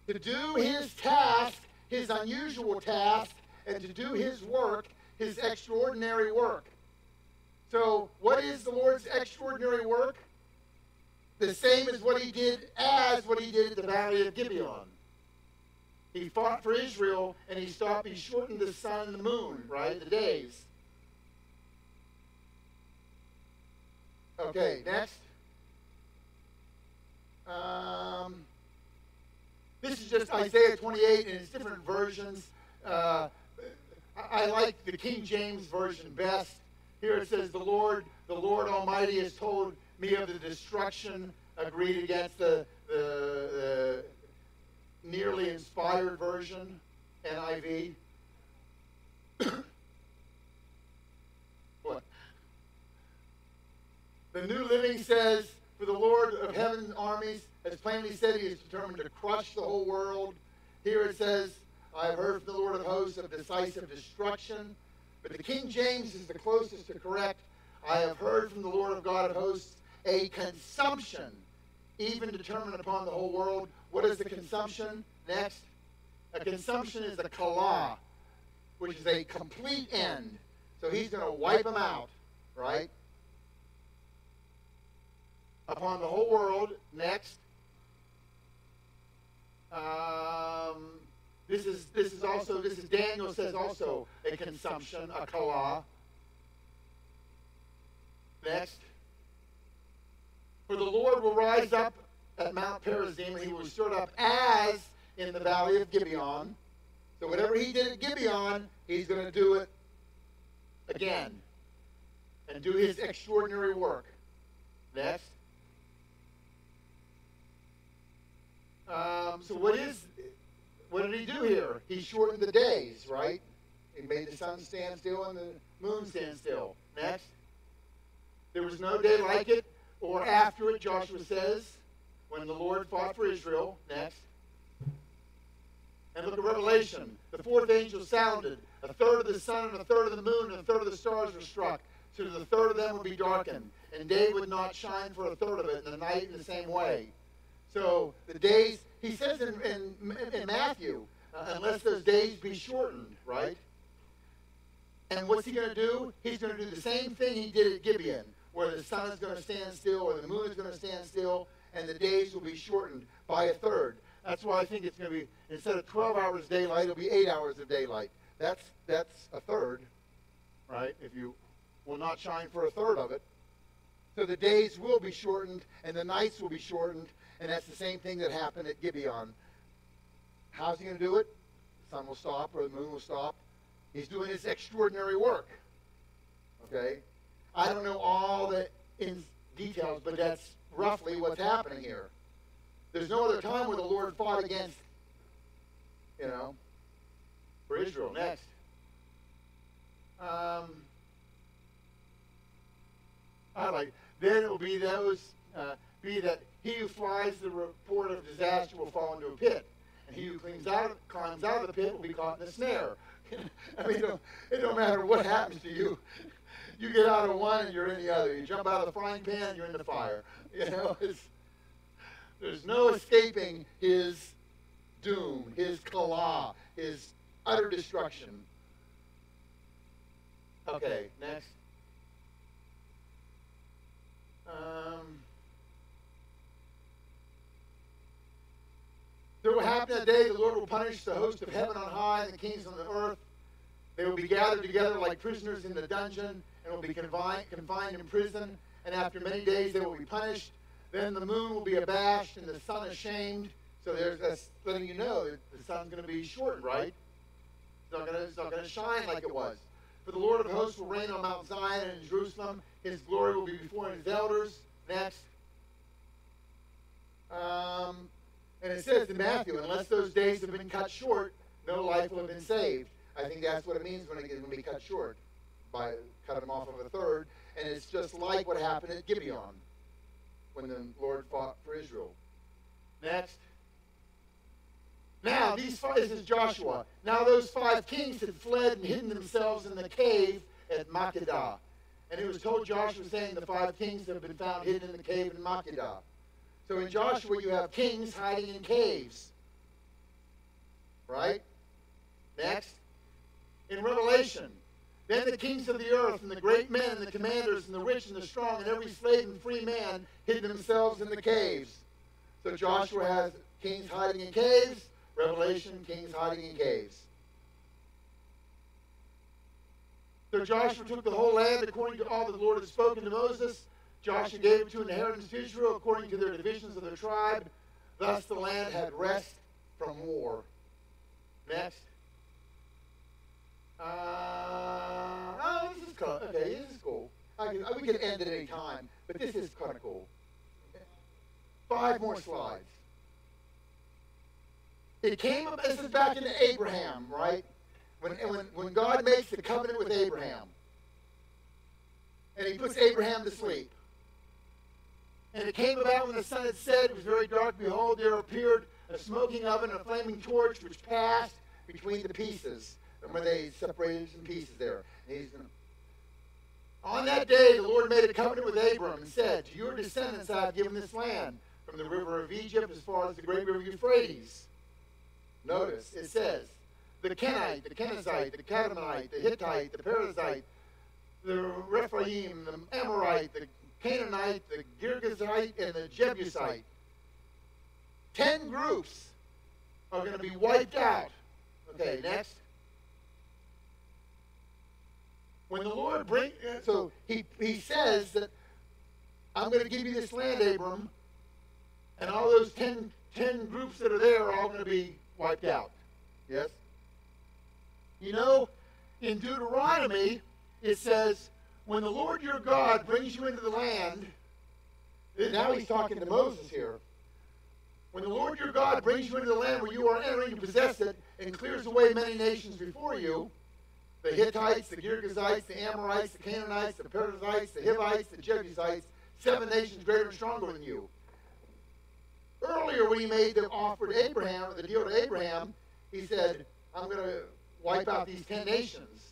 To do his task, his unusual task, and to do his work, his extraordinary work. So what is the Lord's extraordinary work? The same as what he did at the valley of Gibeon. He fought for Israel, and he shortened the sun and the moon, right, the days. Okay, next. This is just Isaiah 28 in its different versions. I like the King James Version best. Here it says, the Lord Almighty has told me of the destruction agreed against the nearly inspired version, NIV. What? The New Living says, for the Lord of heaven's armies has plainly said he is determined to crush the whole world. Here it says, I have heard from the Lord of hosts of decisive destruction. But the King James is the closest to correct. I have heard from the Lord of God of hosts a consumption, even determined upon the whole world. What is the consumption? Next. A consumption is a kala, which is a complete end. So he's going to wipe them out, right? Upon the whole world. Next. This is Daniel says also a consumption, a kala. Next. For the Lord will rise up at Mount Perazim, and he will stir up as in the valley of Gibeon. So whatever he did at Gibeon, he's going to do it again and do his extraordinary work. Next. So what did he do here? He shortened the days, right? He made the sun stand still and the moon stand still. Next. There was no day like it or after it, Joshua says, when the Lord fought for Israel. Next. And look at Revelation. The fourth angel sounded. A third of the sun and a third of the moon and a third of the stars were struck, so that a third of them would be darkened. And day would not shine for a third of it, and the night in the same way. So the days, he says in Matthew, unless those days be shortened, right? And what's he going to do? He's going to do the same thing he did at Gibeon. where the sun is going to stand still or the moon is going to stand still, and the days will be shortened by a third. That's why I think it's going to be, instead of 12 hours daylight, it'll be 8 hours of daylight. That's a third, right? If you will not shine for a third of it. So the days will be shortened, and the nights will be shortened, and that's the same thing that happened at Gibeon. How's he going to do it? The sun will stop or the moon will stop. He's doing this extraordinary work. Okay? I don't know all the details, but that's roughly what's happening here. There's no other time where the Lord fought against, for Israel. Next. Then it will be that he who flies the report of disaster will fall into a pit, and he who climbs out of the pit will be caught in a snare. I mean, it don't matter what happens to you. You get out of one and you're in the other. You jump out of the frying pan, you're in the fire. There's no escaping his doom, his kala, his utter destruction. Okay, next. There will happen that day the Lord will punish the host of heaven on high and the kings on the earth. They will be gathered together like prisoners in the dungeon and will be confined in prison. And after many days they will be punished. Then the moon will be abashed and the sun ashamed. So that's letting you know that the sun's going to be shortened, right? It's not going to shine like it was. For the Lord of hosts will reign on Mount Zion and in Jerusalem. His glory will be before his elders. Next. And it says in Matthew, unless those days have been cut short, no life will have been saved. I think that's what it means when it will be cut short, by cut them off of a third. And it's just like what happened at Gibeon when the Lord fought for Israel. Next. Now, this is Joshua. Now those 5 kings had fled and hidden themselves in the cave at Makkedah. And it was told Joshua, saying, the 5 kings have been found hidden in the cave in Makkedah. So in Joshua, you have kings hiding in caves. Right? Next. In Revelation, then the kings of the earth and the great men and the commanders and the rich and the strong and every slave and free man hid themselves in the caves. So Joshua has kings hiding in caves. Revelation, kings hiding in caves. So Joshua took the whole land according to all that the Lord had spoken to Moses. Joshua gave it to an inheritance to Israel according to their divisions of their tribe. Thus the land had rest from war. Next. This is cool. Okay, this is cool. We can end at any time, but this is kind of cool. 5 more slides. It came up, this is back into Abraham, right? When God makes the covenant with Abraham. And he puts Abraham to sleep. And it came about when the sun had set, it was very dark, behold, there appeared a smoking oven and a flaming torch which passed between the pieces. And when they separated some pieces there. On that day, the Lord made a covenant with Abram and said, to your descendants I have given this land, from the river of Egypt as far as the great river Euphrates. Notice, it says, the Kenite, the Kenizzite, the Canaanite, the Hittite, the Perizzite, the Rephaim, the Amorite, the Canaanite, the Girgazite, and the Jebusite. 10 groups are going to be wiped out. Okay, next. When the Lord so he says that I'm going to give you this land, Abram, and all those 10 groups that are there are all going to be wiped out. Yes? You know, in Deuteronomy, it says, when the Lord your God brings you into the land, now he's talking to Moses here. When the Lord your God brings you into the land where you are entering to possess it and clears away many nations before you, the Hittites, the Girgazites, the Amorites, the Canaanites, the Perizzites, the Hivites, the Jebusites, 7 nations greater and stronger than you. Earlier when he made the offer to Abraham, the deal to Abraham, he said, I'm going to wipe out these 10 nations.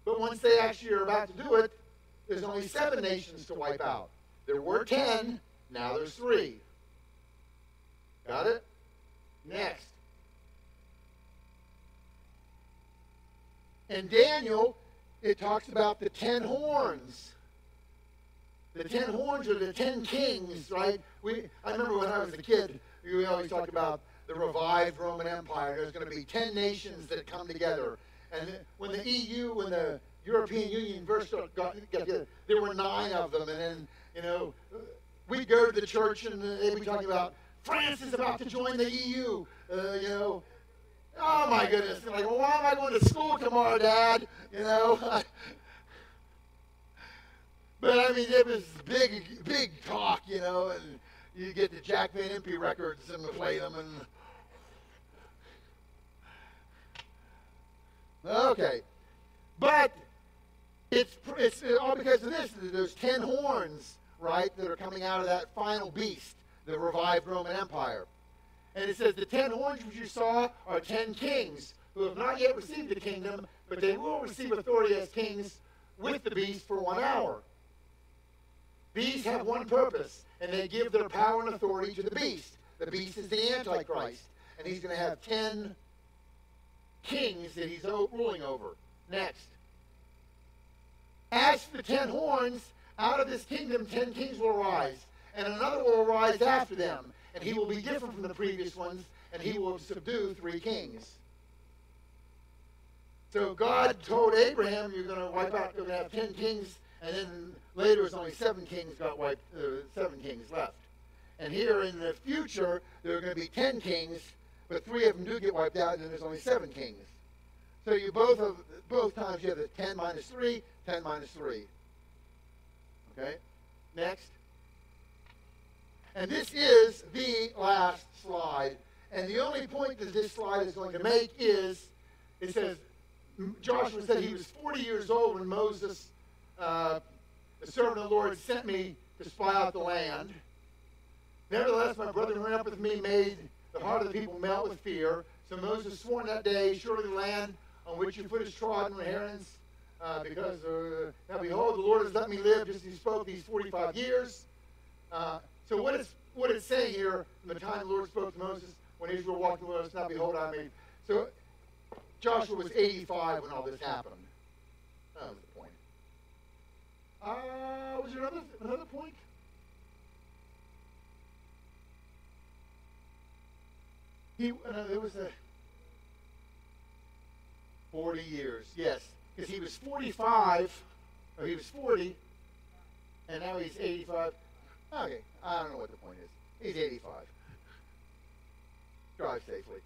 But once they actually are about to do it, there's only 7 nations to wipe out. There were 10, now there's 3. Got it? Next. In Daniel, it talks about the 10 horns. The 10 horns are the 10 kings, right? I remember when I was a kid, we always talked about the revived Roman Empire. There's going to be 10 nations that come together. And when the EU, when the European Union first got together, there were 9 of them. And then, you know, we'd go to the church and they'd be talking about France is about to join the EU. You know, oh my goodness. Like, well, why am I going to school tomorrow, Dad? You know. But I mean, it was big talk, you know, and you get the Jack Van Impe records and play them, and okay, but it's all because of this. There's 10 horns, right, that are coming out of that final beast, the revived Roman Empire, and it says the 10 horns which you saw are 10 kings who have not yet received the kingdom, but they will receive authority as kings with the beast for 1 hour. These have one purpose, and they give their power and authority to the beast. The beast is the Antichrist, and he's going to have 10 kings that he's ruling over. Next. As for the 10 horns, out of this kingdom 10 kings will arise, and another will arise after them, and he will be different from the previous ones, and he will subdue 3 kings. So God told Abraham, you're going to wipe out, you're going to have 10 kings, and then later, it was only 7 kings got wiped, 7 kings left. And here in the future, there are going to be 10 kings, but 3 of them do get wiped out, and then there's only 7 kings. So you both times you have the 10 minus 3, 10 minus 3. Okay? Next. And this is the last slide. And the only point that this slide is going to make is, it says, Joshua said he was 40 years old when Moses, the servant of the Lord, sent me to spy out the land. Nevertheless, my brother who went up with me made the heart of the people melt with fear. So Moses swore in that day, surely the land on which your foot is trodden inheritance, because now behold, the Lord has let me live just as he spoke these 45 years. So what it's saying here, from the time the Lord spoke to Moses, when Israel walked with us, now behold, I made. So Joshua was 85 when all this happened. That was the point. Was there another point? There was a 40 years, yes, because he was 45, or he was 40, and now he's 85. Okay, I don't know what the point is. He's 85. Drive safely.